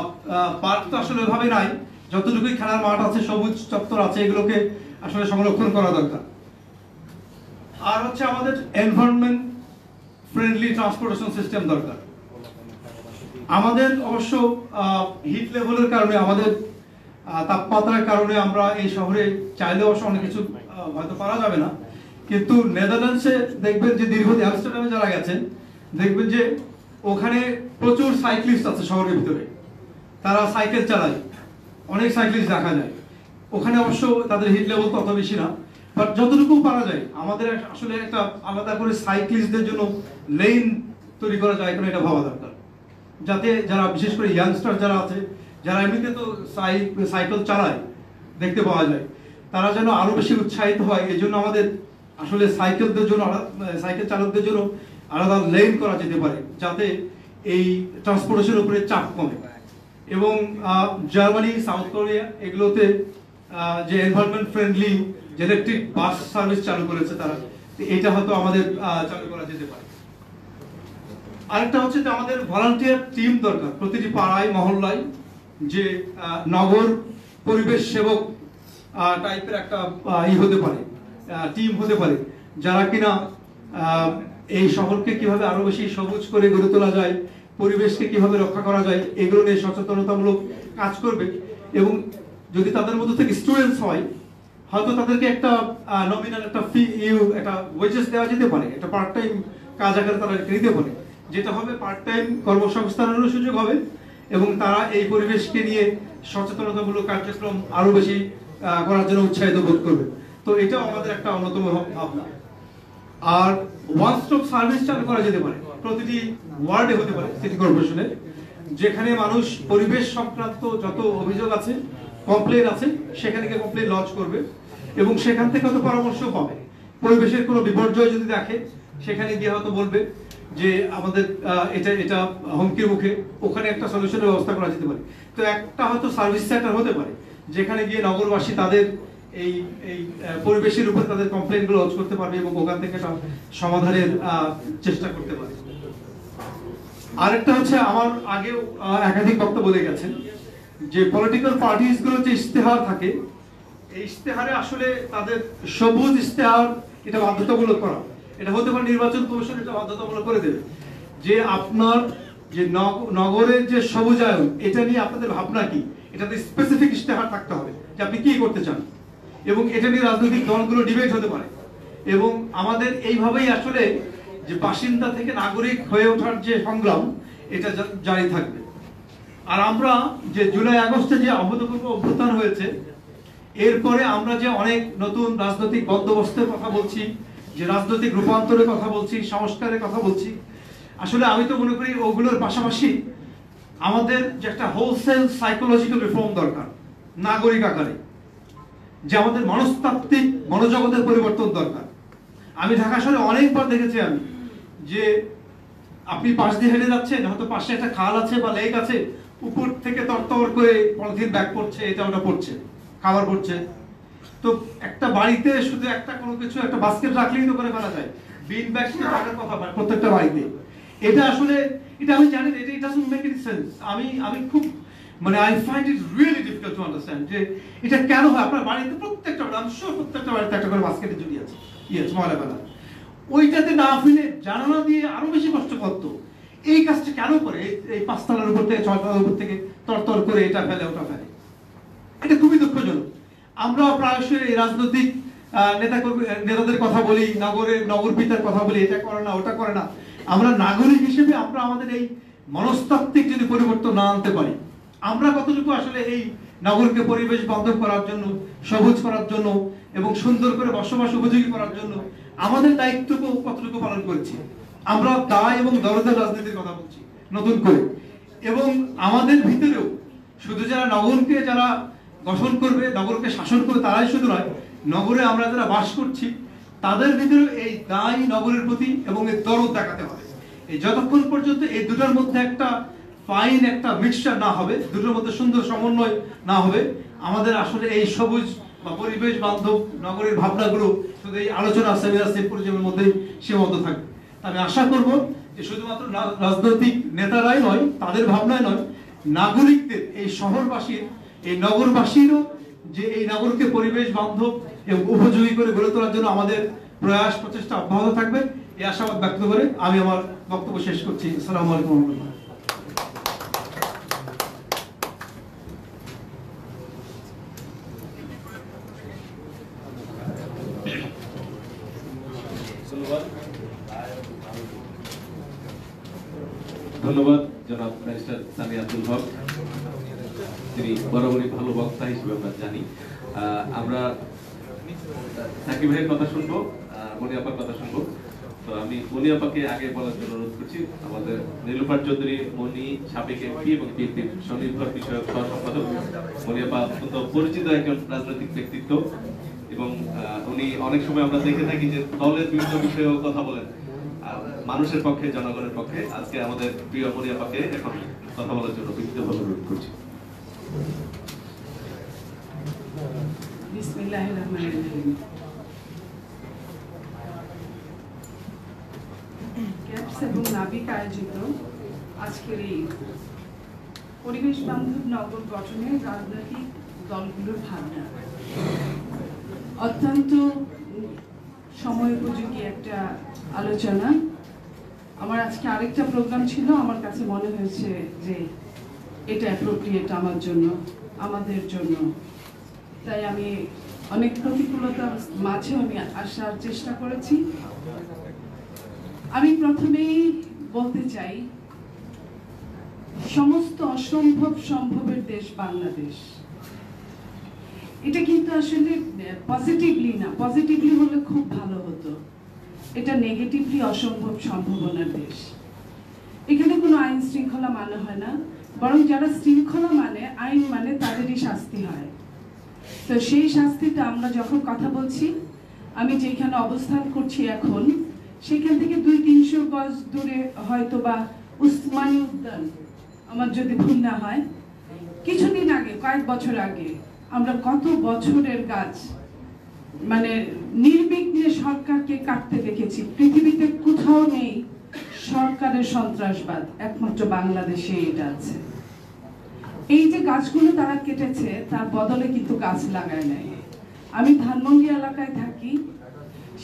পার্ক তো আসলে ওইভাবে নাই, যতটুকুই খেলার মাঠ আছে, সবুজ চত্বর আছে, এগুলোকে আসলে সংরক্ষণ করা দরকার। আর হচ্ছে আমাদের এনভায়রনমেন্ট ফ্রেন্ডলি ট্রান্সপোর্টেশন সিস্টেম দরকার। আমাদের অবশ্য হিট লেভেলের কারণে, আমাদের তাপমাত্রার কারণে আমরা এই শহরে চাইলে অবশ্য অনেক কিছু হয়তো পারা যাবে না, কিন্তু নেদারল্যান্ডসে দেখবেন যে দীর্ঘদিন, আমস্টারডামে যারা গেছেন দেখবেন যে ওখানে প্রচুর সাইক্লিস্ট আছে শহরের ভিতরে, তারা সাইকেল চালায়, অনেক সাইক্লিস্ট দেখা যায় ওখানে। অবশ্য তাদের হিট লেভেল তো অত বেশি না, বাট যতটুকু পারা যায় আমাদের আসলে একটা আলাদা করে সাইক্লিস্টদের জন্য লেন তৈরি করা যায় কিনা, এটা ভাবা দরকার, যাতে যারা বিশেষ করে ইয়াংস্টার যারা আছে, যারা এমনিতে তো সাইকেল চালায় দেখতে পাওয়া যায়, তারা যেন আরো বেশি উৎসাহিত হয়। এই জন্য আমাদের আসলে সাইকেল চালকদের জন্য আলাদা লেন করা যেতে পারে, যাতে এই ট্রান্সপোর্টেশনের উপরে চাপ কমে। এবং জার্মানি, সাউথ কোরিয়া এগুলোতে যে এনভায়রনমেন্ট ফ্রেন্ডলি যে ইলেকট্রিক বাস সার্ভিস চালু করেছে তারা, এটা হয়তো আমাদের চালু করা যেতে পারে। আরেকটা হচ্ছে যে আমাদের ভলান্টিয়ার টিম দরকার প্রতিটি পাড়ায় মহল্লায়, যে নগর পরিবেশ সেবক টাইপের একটা হতে পারে, টিম হতে পারে, যারা কিনা এই শহরকে কিভাবে আরো বেশি সবুজ করে গড়ে তোলা যায়, পরিবেশকে কিভাবে রক্ষা করা যায়, এগুলো নিয়ে সচেতনতামূলক কাজ করবে। এবং যদি তাদের মধ্যে থেকে স্টুডেন্টস হয়, হয়তো তাদেরকে একটা নমিনাল একটা ফি একটা ওয়েজেস দেওয়া যেতে পারে, একটা পার্ট টাইম কাজ আকারে তারা নিতে পারে, যেটা হবে পার্ট টাইম কর্মসংস্থানেরও সুযোগ হবে এবং তারা এই পরিবেশকে নিয়ে সচেতনতামূলক কার্যক্রম আরো বেশি করার জন্য উৎসাহিত বোধ করবে। তো এটাও আমাদের একটা অন্যতম ভাবনা। আর ওয়ান স্টপ সার্ভিস চালু করা যেতে পারে প্রতিটি ওয়ার্ডে, হতে পারে সিটি কর্পোরেশনে, যেখানে মানুষ পরিবেশ সংক্রান্ত যত অভিযোগ আছে, কমপ্লেন আছে, সেখানে গিয়ে কমপ্লেন লঞ্চ করবে এবং সেখান থেকে হয়তো পরামর্শ পাবে। পরিবেশের কোনো বিপর্যয় যদি দেখে, সেখানে গিয়ে হয়তো বলবে যে আমাদের এটা হুমকির মুখে, ওখানে একটা সলিউশনের ব্যবস্থা করা যেতে পারে। তো একটা হয়তো সার্ভিস সেন্টার হতে পারে, যেখানে গিয়ে নগরবাসী তাদের এই পরিবেশের উপর তাদের কমপ্লেইনগুলো লঞ্চ করতে পারবে এবং ওখান থেকে সমাধানের চেষ্টা করতে পারে। আরেকটা হচ্ছে, আমার আগেও একাধিক বক্তব্য বলে গেছেন যে পলিটিক্যাল পার্টিস গুলো যে ইশতেহার থাকে, এই ইশতেহারে আসলে তাদের সবুজ ইশতেহার এটা বাধ্যতামূলক করা, এটা হতে পারে নির্বাচন কমিশন এটা বাধ্যতামূলক করে দেবে যে আপনার যে নগরের যে সবুজায়ন, এটা নিয়ে আপনাদের ভাবনা কি, এটাতে স্পেসিফিক ইশতেহার থাকতে হবে যে আপনি কি করতে চান, এবং এটা নিয়ে রাজনৈতিক দলগুলো ডিবেট হতে পারে। এবং আমাদের এইভাবেই আসলে যে বাসিন্দা থেকে নাগরিক হয়ে ওঠার যে সংগ্রাম, এটা জারি থাকবে। আর আমরা যে জুলাই আগস্টে যে অভূতপূর্ব অভ্যুত্থান হয়েছে, এরপরে আমরা যে অনেক নতুন রাজনৈতিক বন্দোবস্তের কথা বলছি, যে রাজনৈতিক রূপান্তরের কথা বলছি, সংস্কারের কথা বলছি, আসলে আমি তো মনে করি ওগুলোর পাশাপাশি আমাদের যে একটা হোলসেল সাইকোলজিক্যাল রিফর্ম দরকার নাগরিক আকারে, যে আমাদের মনস্তাত্ত্বিক মনোজগতের পরিবর্তন দরকার। আমি ঢাকা শহরে অনেকবার দেখেছি আমি, যে আপনি পাশ দিয়ে হেঁটে যাচ্ছেন, হয়তো পাশে একটা খাল আছে বা লেক আছে, উপর থেকে তরতর করে পলিথিন ব্যাগ পড়ছে, এটা ওটা পড়ছে, খাবার পড়ছে। তো একটা বাড়িতে শুধু একটা কোনো কিছু একটা বাস্কেট রাখলেই তো করে ফেলা যায়, বিন ব্যাগ রাখার কথা প্রত্যেকটা বাড়িতে। এটা আসলে এটা আমি জানি না, এটা ডাজন্ট মেক এনি সেন্স। আমি খুব মানে I find it really difficult to understand যে এটা কেন হয়। আপনার বাড়িতে প্রত্যেকটা বাড়িতে একটা করে বাস্কেটে জুড়ি আছে, ময়লা ফেলা, ওইটাতে না ফেলে জানালা দিয়ে আরো বেশি কষ্ট করতো। এই কাজটা কেন করে? এই 5 তলার উপর থেকে 6 তলার উপর থেকে তরতর করে এটা ফেলে ওটা ফেলে, এটা খুবই দুঃখজনক। আমরা প্রায়শই এই রাজনৈতিক নেতাদের কথা বলি, নগর পিতার কথা বলি, এটা করে না ওটা করে না। আমরা নাগরিক হিসেবে আমরা আমাদের এই মনস্তাত্ত্বিক যদি পরিবর্তন না আনতে পারি, আমরা কতটুকু আসলে এই নগরকে পরিবেশ বান্ধব করার জন্য, সবুজ করার জন্য এবং সুন্দর করে বসবাস উপযোগী করার জন্য আমাদের দায়িত্বকে কতটুকু পালন করছি। আমরা দায় এবং দরদের রাজনীতির কথা বলছি নতুন করে, এবং আমাদের ভিতরেও শুধু যারা নগরকে যারা গঠন করবে, নগরকে শাসন করবে, তারাই শুধু নয়, নগরে আমরা যারা বাস করছি তাদের ভিতরে এই দায় নগরের প্রতি এবং এই দরদ দেখাতে হবে। এই যতক্ষণ পর্যন্ত এই দুটোর মধ্যে একটা ফাইন একটা মিক্সচার না হবে, দুটোর মধ্যে সুন্দর সমন্বয় না হবে, আমাদের আসলে এই সবুজ বা পরিবেশ বান্ধব নগরের ভাবনাগুলো শুধু এই আলোচনা সেমিনার সিম্পোজিয়ামের মধ্যেই সীমাবদ্ধ থাকবে। আমি আশা করব যে শুধুমাত্র রাজনৈতিক নেতারাই নয়, তাদের ভাবনায় নয়, নাগরিকদের, এই শহরবাসীর, এই নগরবাসীরও যে এই নগরকে পরিবেশ বান্ধব এবং উপযোগী করে গড়ে তোলার জন্য আমাদের প্রয়াস প্রচেষ্টা অব্যাহত থাকবে, এই আশাবাদ ব্যক্ত করে আমি আমার বক্তব্য শেষ করছি। আসসালামু আলাইকুম। ধন্যবাদ জনাব ব্যারিস্টার সামি আব্দুল হক, তিনি বরাবরই ভালো বক্তা হিসেবে আমরা জানি। আমরা সাকিব ভাইয়ের কথা শুনবো, মনি আপার কথা শুনবো। তো আমি মনি আপাকে আগে বলার জন্য অনুরোধ করছি। আমাদের নীলুফার চৌধুরী মনি সাবেক এমপি এবং বিএনপির স্বনির্ভর বিষয়ক সহ সম্পাদক। মনি আপা অত্যন্ত পরিচিত একজন রাজনৈতিক ব্যক্তিত্ব এবং উনি অনেক সময় আমরা দেখে থাকি যে দলের বিভিন্ন বিষয়েও কথা বলেন। আর মানুষের পক্ষে, জনগণের পক্ষে আজকে আমাদের প্রিয় মরিয়াপাকে এখন কথা বলার জন্য বিনীতভাবে অনুরোধ করছি। বিসমিল্লাহির রহমানির রহিম। ক্যাপস এবং নাবিক আয়োজিত আজকের এই পরিবেশ বান্ধব নগর গঠনে রাজনৈতিক দলগুলোর ভাবনা অত্যন্ত সময়োপযোগী একটা আলোচনা। আমার আজকে আরেকটা প্রোগ্রাম ছিল, আমার কাছে মনে হয়েছে যে এটা অ্যাপ্রোপ্রিয়েট আমার জন্য, আমাদের জন্য। তাই আমি অনেক প্রতিকূলতার মাঝে আমি আসার চেষ্টা করেছি। আমি প্রথমেই বলতে চাই, সমস্ত অসম্ভব সম্ভবের দেশ বাংলাদেশ। এটা কিন্তু আসলে পজিটিভলি না, পজিটিভলি হলে খুব ভালো হতো, এটা নেগেটিভলি অসম্ভব সম্ভাবনার দেশ। এখানে কোনো আইন শৃঙ্খলা মানে হয় না, বরং যারা শৃঙ্খলা মানে, আইন মানে, তাদেরই শাস্তি হয়। তো সেই শাস্তিটা আমরা যখন কথা বলছি, আমি যেখানে অবস্থান করছি এখন, সেখান থেকে 200-300 গজ দূরে হয়তো বা উসমানী উদ্যান, আমার যদি ভুল না হয়, কিছুদিন আগে, কয়েক বছর আগে আমরা কত বছরের গাছ মানে নির্বিঘ্নে সরকারকে কাটতে দেখেছি। পৃথিবীতে কোথাও নেই সরকারের সন্ত্রাসবাদ, একমাত্র বাংলাদেশে এটা আছে। এই যে গাছগুলো তারা কেটেছে, তার বদলে কিন্তু গাছ লাগায় নাই। আমি ধানমন্ডি এলাকায় থাকি,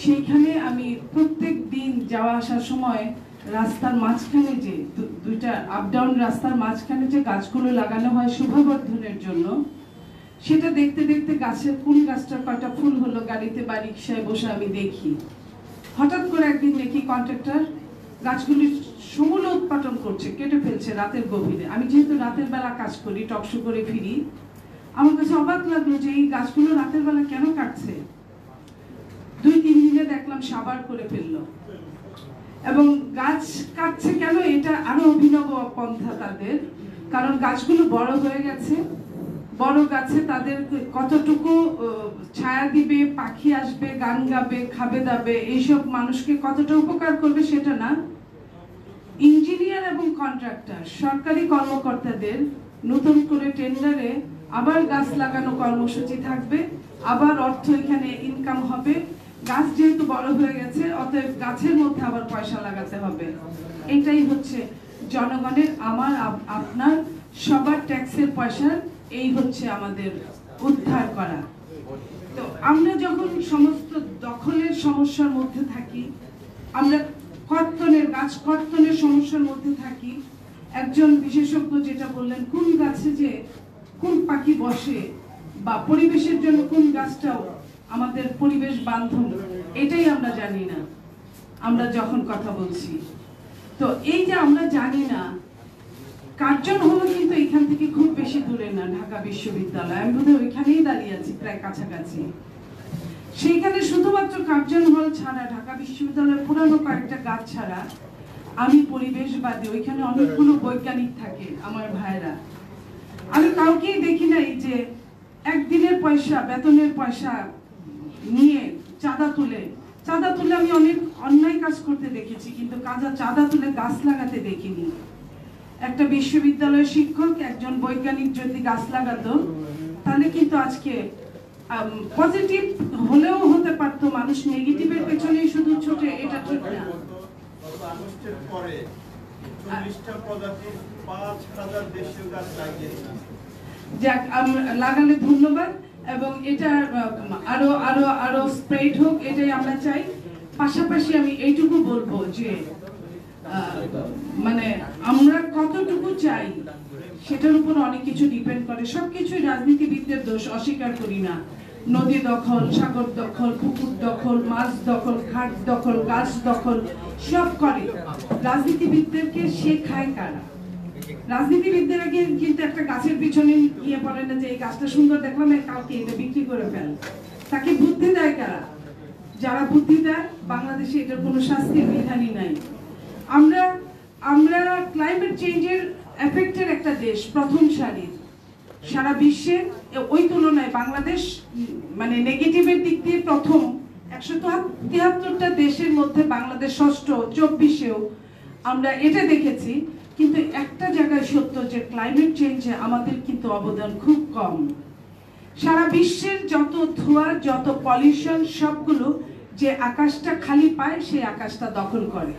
সেইখানে আমি প্রত্যেক দিন যাওয়া আসার সময় রাস্তার মাঝখানে যে দুইটা আপ ডাউন রাস্তার মাঝখানে যে গাছগুলো লাগানো হয় শোভাবর্ধনের জন্য, সেটা দেখতে দেখতে গাছের কোন গাছটার কয়টা ফুল হলো গাড়িতে বা রিক্সায় বসে আমি দেখি। হঠাৎ করে একদিন দেখি কন্ট্রাক্টর গাছগুলি সমূলে উৎপাদন করছে, কেটে ফেলছে রাতের গভীরে। আমি যেহেতু রাতের বেলা কাজ করি, টকশো করে ফিরি, আমার কাছে অবাক লাগলো যে এই গাছগুলো রাতের বেলা কেন কাটছে। 2-3 দিনে দেখলাম সাবার করে ফেললো। এবং গাছ কাটছে কেন, এটা আরো অভিনব পন্থা তাদের, কারণ গাছগুলো বড় হয়ে গেছে। বড় গাছে তাদের কতটুকু ছায়া দিবে, পাখি আসবে, গান গাবে, খাবে দাবে, এইসব মানুষকে কতটা উপকার করবে সেটা না। ইঞ্জিনিয়ার এবং কন্ট্রাক্টর, সরকারি কর্মকর্তাদের নতুন করে টেন্ডারে আবার গাছ লাগানো কর্মসূচি থাকবে, আবার অর্থ এখানে ইনকাম হবে। গাছ যেহেতু বড় হয়ে গেছে, অতএব গাছের মধ্যে আবার পয়সা লাগাতে হবে। এটাই হচ্ছে জনগণের, আমার, আপনার, সবার ট্যাক্সের পয়সা, এই হচ্ছে আমাদের উদ্ধার করা। তো আমরা যখন সমস্ত দখলের সমস্যার মধ্যে থাকি, আমরা গাছ কর্তনের সমস্যার মধ্যে থাকি, একজন বিশেষজ্ঞ যেটা বললেন, কোন গাছে যে কোন পাখি বসে বা পরিবেশের জন্য কোন গাছটাও আমাদের পরিবেশ বান্ধব, এটাই আমরা জানি না আমরা যখন কথা বলছি। তো এই যে আমরা জানি না, কার্জন হলো কিন্তু এখান থেকে খুব বেশি দূরে না, ঢাকা বিশ্ববিদ্যালয়। আমি বোধহয় ওইখানেই দাঁড়িয়ে আছি, প্রায় কাছাকাছি। সেইখানে শুধুমাত্র কার্জন হল ছাড়া, ঢাকা বিশ্ববিদ্যালয়ের পুরানো কয়েকটা গাছ ছাড়া, আমি পরিবেশবাদী। ওইখানে অনেকগুলো বৈজ্ঞানিক থাকে, আমার ভাইরা। আমি কাউকেই দেখি নাই যে একদিনের পয়সা, বেতনের পয়সা নিয়ে চাঁদা তুলে আমি অনেক অন্যায় কাজ করতে দেখেছি, কিন্তু চাঁদা তুলে গাছ লাগাতে দেখিনি। একটা বিশ্ববিদ্যালয়ের শিক্ষক, একজন বৈজ্ঞানিক যদি গাছ লাগাতো, তাহলে কিন্তু আজকে পজিটিভ হলেও হতে পারতো। মানুষ নেগেটিভের পেছনেই শুধু ছুটে, এটা ঠিক না। আগস্টের পরে 40টা প্রজাতির 5000 দেশীয় গাছ লাগিয়েছে। যাক, লাগালে ধন্যবাদ, এবং এটা আরো আরো আরো স্প্রেড হোক, এটাই আমরা চাই। পাশাপাশি আমি এইটুকু বলবো যে মানে আমরা কতটুকু চাই সেটার উপর অনেক কিছু ডিপেন্ড করে। সবকিছুই রাজনীতিবিদদের দোষ, অস্বীকার করি না। নদী দখল, সাগর দখল, পুকুর দখল, মাছ দখল, ঘাট দখল, গাছ দখল, সব করে। রাজনীতিবিদদেরকে শেখায় কারা? রাজনীতিবিদদের আগে কিন্তু একটা গাছের পিছনে গিয়ে পড়ে না যে এই গাছটা সুন্দর দেখলাম, কালকে এটা বিক্রি করে ফেল। তাকে বুদ্ধি দেয় কারা? যারা বুদ্ধি দেয়, বাংলাদেশে এটার কোনো শাস্তির বিধানই নাই। আমরা ক্লাইমেট চেঞ্জের এফেক্টের একটা দেশ, প্রথম সারির সারা বিশ্বে। ওই তুলনায় বাংলাদেশ মানে নেগেটিভের দিক দিয়ে প্রথম 173টা দেশের মধ্যে বাংলাদেশ ষষ্ঠ, 24-এও আমরা এটা দেখেছি। কিন্তু একটা জায়গায় সত্য যে ক্লাইমেট চেঞ্জে আমাদের কিন্তু অবদান খুব কম। সারা বিশ্বের যত ধোঁয়া, যত পলিউশন, সবগুলো যে আকাশটা খালি পায় সেই আকাশটা দখল করে।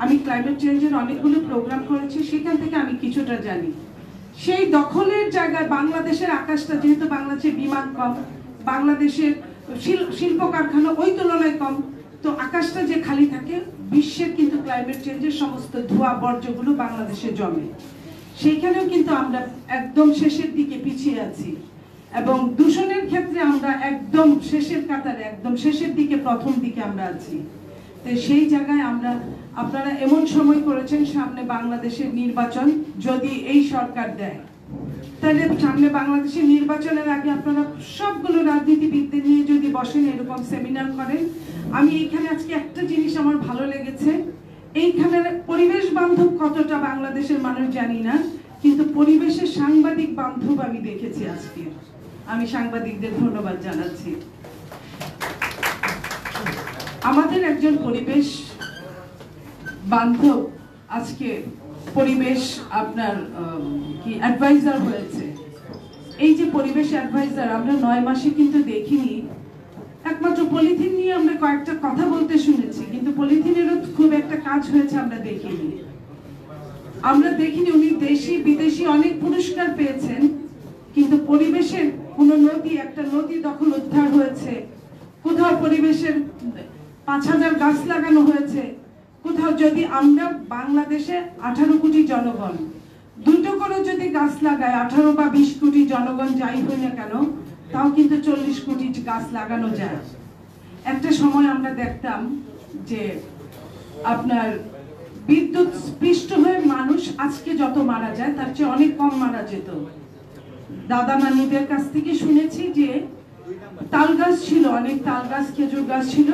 আমি ক্লাইমেট চেঞ্জের অনেকগুলো প্রোগ্রাম করেছি, সেখান থেকে আমি কিছুটা জানি। সেই দখলের জায়গায় বাংলাদেশের আকাশটা, যেহেতু বাংলাদেশের বিমান কম, বাংলাদেশের শিল্প কারখানা ওই তুলনায় কম, তো আকাশটা যে খালি থাকে, বিশ্বের কিন্তু ক্লাইমেট চেঞ্জের সমস্ত ধোঁয়া বর্জ্যগুলো বাংলাদেশে জমে। সেইখানেও কিন্তু আমরা একদম শেষের দিকে পিছিয়ে আছি, এবং দূষণের ক্ষেত্রে আমরা একদম শেষের কাতারে, একদম শেষের দিকে, প্রথম দিকে আমরা আছি। তো সেই জায়গায় আপনারা এমন সময় করেছেন, সামনে বাংলাদেশের নির্বাচন যদি এই সরকার দেয়, তাহলে সামনে বাংলাদেশের নির্বাচনের আগে আপনারা সবগুলো রাজনীতিবিদদের নিয়ে যদি বসেন, এরকম সেমিনার করেন। আমি এইখানে আজকে একটা জিনিস আমার ভালো লেগেছে, এইখানে পরিবেশ বান্ধব কতটা বাংলাদেশের মানুষ জানি না, কিন্তু পরিবেশের সাংবাদিক বান্ধব আমি দেখেছি আজকে। আমি সাংবাদিকদের ধন্যবাদ জানাচ্ছি। আমাদের একজন পরিবেশ বান্ধব আজকে পরিবেশ আপনার কি অ্যাডভাইজার হয়েছে। এই যে পরিবেশ অ্যাডভাইজার আমরা 9 মাসে কিন্তু দেখিনি। একমাত্র পলিথিন নিয়ে আমরা কয়েকটা কথা বলতে শুনেছি, কিন্তু পলিথিনেরও খুব একটা কাজ হয়েছে আমরা দেখিনি। উনি দেশি বিদেশি অনেক পুরস্কার পেয়েছেন, কিন্তু পরিবেশের কোন নদী, একটা নদী দখল উদ্ধার হয়েছে, কোথাও পরিবেশের 5000 গাছ লাগানো হয়েছে, কোথাও যদি আমরা বাংলাদেশে 18 কোটি জনগণ 2টো করে যদি গাছ লাগায়, 18 বা 20 কোটি জনগণ যাই হই না কেন, তাও কিন্তু 40 কোটি গাছ লাগানো যায়। একটা সময় আমরা দেখতাম যে আপনার বিদ্যুৎ স্পৃষ্ট হয়ে মানুষ আজকে যত মারা যায় তার চেয়ে অনেক কম মারা যেত। দাদা নানিদের কাছ থেকে শুনেছি যে তাল গাছ ছিল, অনেক তাল গাছ, খেজুর গাছ ছিল,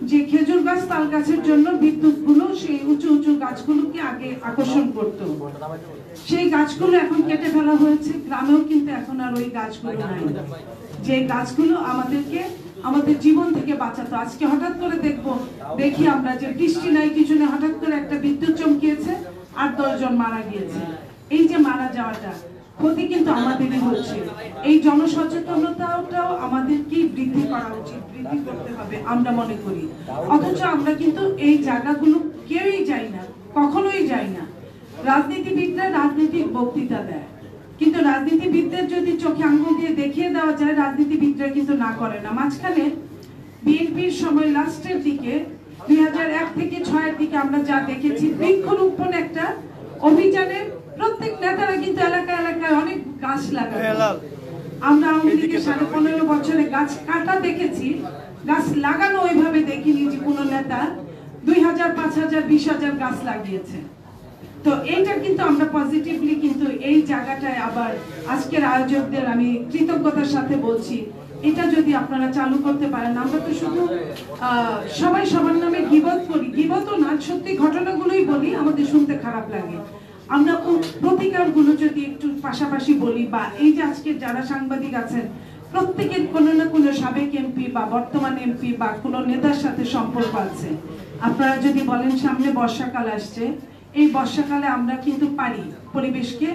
যে খেজুর গাছ তাল গাছের জন্য বিদ্যুৎ গুলো সেই উঁচু উঁচু গাছগুলোকে আগে আকর্ষণ করত। সেই গাছগুলো এখন কেটে ফেলা হয়েছে, গ্রামেও কিন্তু এখন আর ওই গাছগুলো নাই, যে গাছগুলো আমাদেরকে আমাদের জীবন থেকে বাঁচাতো। আজকে হঠাৎ করে দেখি আমরা যে বৃষ্টি নাই, কিছু না, হঠাৎ করে একটা বিদ্যুৎ চমকিয়েছে, 8-10 জন মারা গিয়েছে। এই যে মারা যাওয়াটা, ক্ষতি কিন্তু আমাদেরই হচ্ছে। এই জনসচেতনতাটাও আমাদেরকেই বৃদ্ধি করা উচিত, বৃদ্ধি করতে হবে আমরা মনে করি। অথচ আমরা কিন্তু এই জায়গাগুলো কেউই যাই না, কখনোই যাই না। রাজনীতিবিদরা রাজনীতির বক্তৃতা দেয়, কিন্তু রাজনীতিবিদদের যদি চোখে আঙ্গুল দিয়ে দেখিয়ে দেওয়া যায়, রাজনীতিবিদরা কিন্তু না করে না। মাঝখানে বিএনপির সময় লাস্টের দিকে 2001 থেকে 2006-এর দিকে আমরা যা দেখেছি, বৃক্ষরোপণ একটা অভিযানে প্রত্যেক নেতারা কিন্তু এলাকা এলাকায় অনেক গাছ লাগায়। আমরা আওয়ামী লীগের 15.5 বছরে গাছ কাটা দেখেছি, গাছ লাগানো ওইভাবে দেখিনি যে কোনো নেতা 2000, 5000, 20,000 গাছ লাগিয়েছে। তো এইটা কিন্তু আমরা পজিটিভলি কিন্তু এই জায়গাটায় আবার আজকের আয়োজকদের আমি কৃতজ্ঞতার সাথে বলছি, এটা যদি আপনারা চালু করতে পারেন। আমরা তো শুধু সবাই সবার নামে গীবত করি, গীবতও না, সত্যি ঘটনাগুলোই বলি, আমাদের শুনতে খারাপ লাগে। আমরা প্রতিকারগুলো যদি একটু পাশাপাশি বলি, বা এই যে আজকে যারা সাংবাদিক আছেন প্রত্যেকের কোনো না কোনো সাবেক এমপি বা বর্তমান এমপি বা কোনো নেতার সাথে সম্পর্ক আছে। আপনারা যদি বলেন সামনে বর্ষাকাল আসছে, এই বর্ষাকালে আমরা কিন্তু পারি পরিবেশকে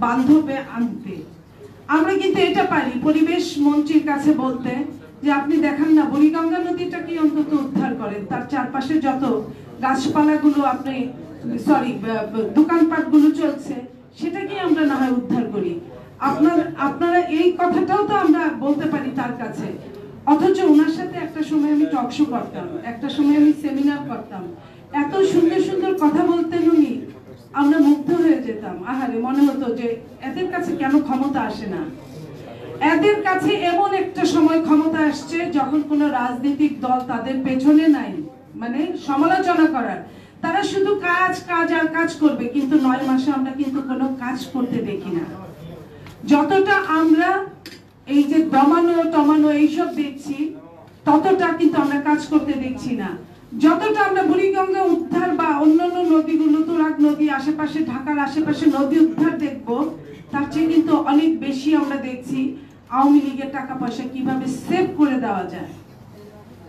বান্ধবে আনতে। আমরা কিন্তু এটা পারি পরিবেশ মন্ত্রীর কাছে বলতে যে আপনি দেখান না বুড়িগঙ্গা নদীটাকে অন্তত উদ্ধার করেন, তার চারপাশে যত গাছপালাগুলো আপনি দোকানপাটগুলো চলছে সেটাকে আমরা না হয় উদ্ধার করি। আপনারা এই কথাটাও তো আমরা বলতে পারি তার কাছে। অথচ ওনার সাথে একটা সময় আমি টকশো করতাম, একটা সময় আমি সেমিনার করতাম, এত সুন্দর সুন্দর কথা বলতেন উনি, আমরা মুগ্ধ হয়ে যেতাম। আহারে, মনে হতো যে এদের কাছে কেন ক্ষমতা আসে না। এদের কাছে এমন একটা সময় ক্ষমতা আসছে যখন কোনো রাজনৈতিক দল তাদের পেছনে নাই, মানে সমালোচনা করার। তারা শুধু কাজ কাজ আর কাজ করবে, কিন্তু 9 মাসে আমরা কিন্তু কোনো কাজ করতে দেখি না। যতটা আমরা এই যে দমানো এইসব দেখছি, ততটা কিন্তু আমরা কাজ করতে দেখছি না। যতটা আমরা বুড়িগঙ্গা উদ্ধার বা অন্যান্য নদীগুলো, তুরাগ নদী, আশেপাশে ঢাকার আশেপাশে নদী উদ্ধার দেখবো, তার চেয়ে কিন্তু অনেক বেশি আমরা দেখছি আওয়ামী লীগের টাকা পয়সা কিভাবে সেভ করে দেওয়া যায়।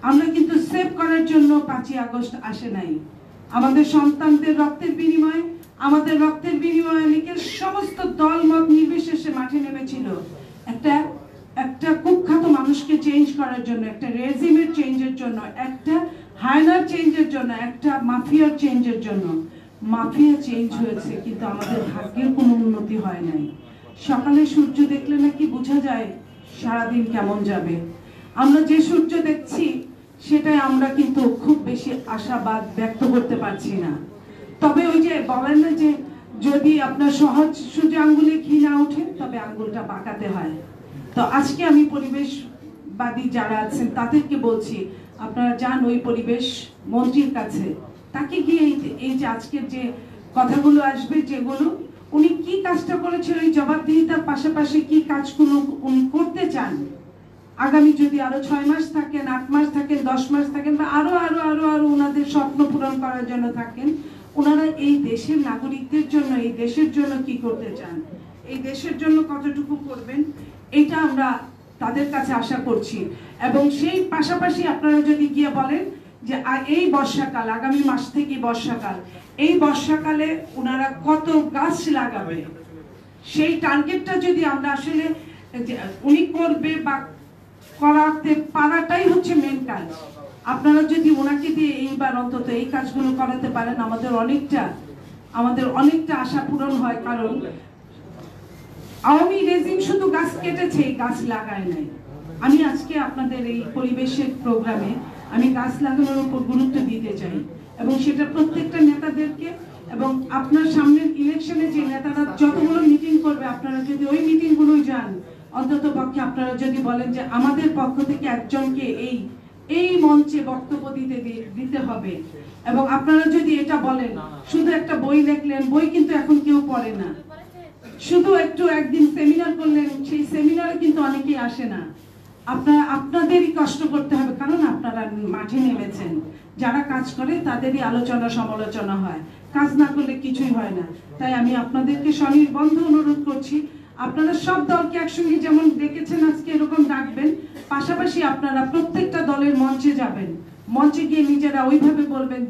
আমরা কিন্তু সেভ করার জন্য 5ই আগস্ট আসে নাই। আমাদের সন্তানদের রক্তের বিনিময়ে, আমাদের রক্তের বিনিময়ে অনেকের সমস্ত দল মত নির্বিশেষে মাঠে নেমেছিল একটা কুখ্যাত মানুষকে চেঞ্জ করার জন্য, একটা রেজিমের চেঞ্জের জন্য, একটা হায়নার চেঞ্জের জন্য, একটা মাফিয়ার চেঞ্জের জন্য। মাফিয়া চেঞ্জ হয়েছে, কিন্তু আমাদের ভাগ্যের কোনো উন্নতি হয় নাই। সকালে সূর্য দেখলে নাকি বোঝা যায় সারাদিন কেমন যাবে। আমরা যে সূর্য দেখছি সেটাই আমরা কিন্তু খুব বেশি আশাবাদ ব্যক্ত করতে পারছি না। তবে ওই যে বলেন না যে যদি আপনার সহজ সোজা আঙ্গুলে ঘি না ওঠে তবে আঙ্গুলটা বাঁকাতে হয়। তো আজকে আমি পরিবেশবাদী যারা আছেন তাদেরকে বলছি, আপনারা যান ওই পরিবেশ মন্ত্রীর কাছে, তাকে গিয়ে এই যে আজকের যে কথাগুলো আসবে, যেগুলো উনি কি কাজটা করেছিল, এই জবাবদিহিতার পাশাপাশি কি কাজগুলো উনি করতে চান, আগামী যদি আরো 6 মাস থাকেন, 8 মাস থাকেন, 10 মাস থাকেন, বা আরো আরো আরো আরো ওনাদের স্বপ্ন পূরণ করার জন্য থাকেন, ওনারা এই দেশের নাগরিকদের জন্য, এই দেশের জন্য কি করতে চান, এই দেশের জন্য কতটুকু করবেন, এটা আমরা তাদের কাছে আশা করছি। এবং সেই পাশাপাশি আপনারা যদি গিয়ে বলেন যে এই বর্ষাকাল, আগামী মাস থেকে বর্ষাকাল, এই বর্ষাকালে ওনারা কত গাছ লাগাবে, সেই টার্গেটটা যদি আমরা আসলে উনি করবে বা করাতে পারাটাই হচ্ছে মেন কাজ। আপনারা যদি ওনাকে দিয়ে এইবার অন্তত এই কাজগুলো করাতে পারেন, আমাদের অনেকটা আশা পূরণ হয়। কারণ আওয়ামী রেজিম শুধু গাছ কেটেছে, গাছ লাগায় নাই। আমি আজকে আপনাদের এই পরিবেশের প্রোগ্রামে আমি গাছ লাগানোর উপর গুরুত্ব দিতে চাই, এবং সেটা প্রত্যেকটা নেতাদেরকে, এবং আপনার সামনের ইলেকশনে যে নেতারা যতগুলো মিটিং করবে, আপনারা যদি ওই মিটিংগুলোই যান, অন্তত পক্ষে আপনারা যদি বলেন যে আমাদের পক্ষ থেকে একজনকে এই মঞ্চে বক্তব্য দিতে হবে, এবং আপনারা যদি এটা বলেন, শুধু একটা বই লেখলেন, বই কিন্তু এখন কেউ পড়ে না, শুধু একদিন সেমিনার করলেন, সেই সেমিনারে কিন্তু অনেকেই আসে না। আপনাদেরই কষ্ট করতে হবে, কারণ আপনারা মাঠে নেমেছেন। যারা কাজ করে তাদেরই আলোচনা সমালোচনা হয়, কাজ না করলে কিছুই হয় না। তাই আমি আপনাদেরকে স্বনির্বন্ধ অনুরোধ করছি, আপনারা সব দলকে একসঙ্গে যেমন ডেকেছেন আজকে এরকম ডাকবেন, পাশাপাশি আপনারা প্রত্যেকটা দলের মঞ্চে যাবেন, মঞ্চে গিয়ে নিজেরা ওইভাবে বলবেন,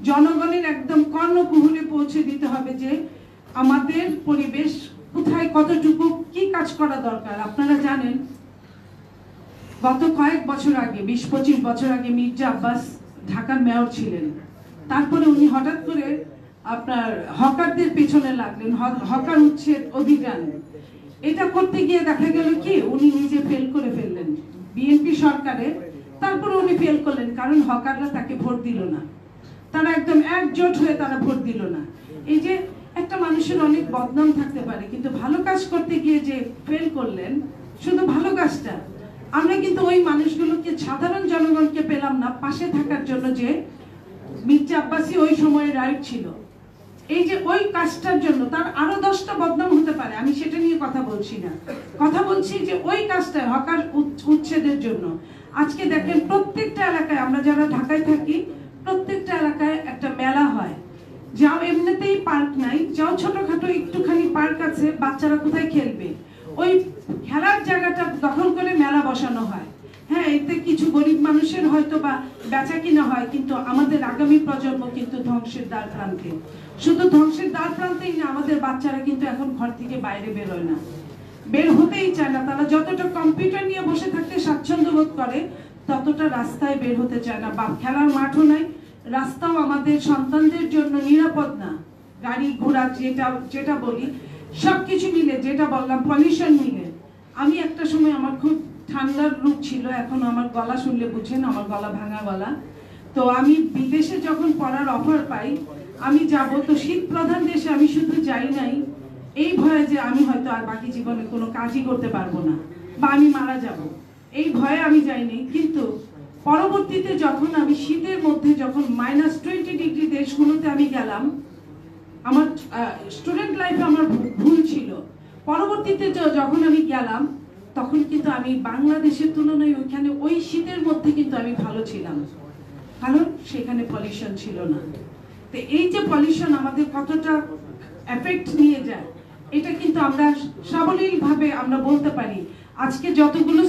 জনগণের একদম কর্ণকুহরে পৌঁছে দিতে হবে যে আমাদের পরিবেশ কোথায়, কতটুকু, কি কাজ করা দরকার। আপনারা জানেন গত কয়েক বছর আগে, 20-25 বছর আগে মির্জা আব্বাস ঢাকার মেয়র ছিলেন। তারপরে উনি হঠাৎ করে আপনার হকারদের পেছনে লাগলেন, হকার উচ্ছেদ অভিযান। এটা করতে গিয়ে দেখা গেল কি উনি নিজে ফেল করে ফেললেন বিএনপি সরকারে। তারপরে উনি ফেল করলেন, কারণ হকাররা তাকে ভোট দিল না, তারা একদম একজোট হয়ে তারা ভোট দিল না। এই যে একটা মানুষের অনেক বদনাম থাকতে পারে, কিন্তু ভালো কাজ করতে গিয়ে যে ফেল করলেন, শুধু ভালো কাজটা, আমরা কিন্তু ওই মানুষগুলোকে, সাধারণ জনগণকে পেলাম না পাশে থাকার জন্য, যে মির্জা আব্বাসী ওই সময় রাইট ছিল। এই যে ওই কাজটার জন্য তার আরো 10টা বদনাম হতে পারে, আমি সেটা নিয়ে কথা বলছি না, কথা বলছি যে ওই কাজটা হকার উচ্ছেদের জন্য। আজকে দেখেন প্রত্যেকটা এলাকায়, আমরা যারা ঢাকায় থাকি, প্রত্যেকটা এলাকায় একটা মেলা হয়, যাও এমনিতেই পার্ক নাই, যাও ছোটখাটো একটুখানি পার্ক আছে, বাচ্চারা কোথায় খেলবে, ওই খেলার জায়গাটা দখল করে মেলা বসানো হয়। হ্যাঁ, এতে কিছু গরিব মানুষের হয়তো বা বেচা কিনা হয়, কিন্তু আমাদের আগামী প্রজন্ম কিন্তু ধ্বংসের দ্বার প্রান্তে। শুধু ধ্বংসের দ্বার প্রান্তেই না, আমাদের বাচ্চারা কিন্তু এখন ঘর থেকে বাইরে বেরোয় না, বের হতেই চায় না। তারা যতটা কম্পিউটার নিয়ে বসে থাকতে স্বাচ্ছন্দ্য বোধ করে, ততটা রাস্তায় বের হতে চায় না, বা খেলার মাঠও নাই, রাস্তাও আমাদের সন্তানদের জন্য নিরাপদ না। গাড়ি ঘোড়া যেটা বলি, সবকিছু মিলে, যেটা বললাম পলিউশন মিলে। আমি একটা সময়, আমার খুব ঠান্ডার রূপ ছিল, এখন আমার গলা শুনলে বুঝেন আমার গলা ভাঙা গলা। তো আমি বিদেশে যখন পড়ার অফার পাই, আমি যাব, তো শীত প্রধান দেশে আমি শুধু যাই নাই এই ভয়ে যে আমি হয়তো আর বাকি জীবনে কোনো কাজই করতে পারবো না, বা আমি মারা যাব, এই ভয়ে আমি যাইনি। কিন্তু পরবর্তীতে যখন আমি শীতের মধ্যে যখন -20 ডিগ্রি দেশগুলোতে আমি গেলাম, আমার স্টুডেন্ট লাইফে আমার ভুল ছিল। পরবর্তীতে যখন আমি গেলাম, তখন কিন্তু আমি বাংলাদেশের তুলনায় ওইখানে ওই শীতের মধ্যে কিন্তু আমি ভালো ছিলাম, কারণ সেখানে পলিউশন ছিল না। তো এই যে পলিউশন আমাদের কতটা এফেক্ট নিয়ে যায়, এটা কিন্তু আমরা সাবলীলভাবে আমরা বলতে পারি। আজকে যতগুলো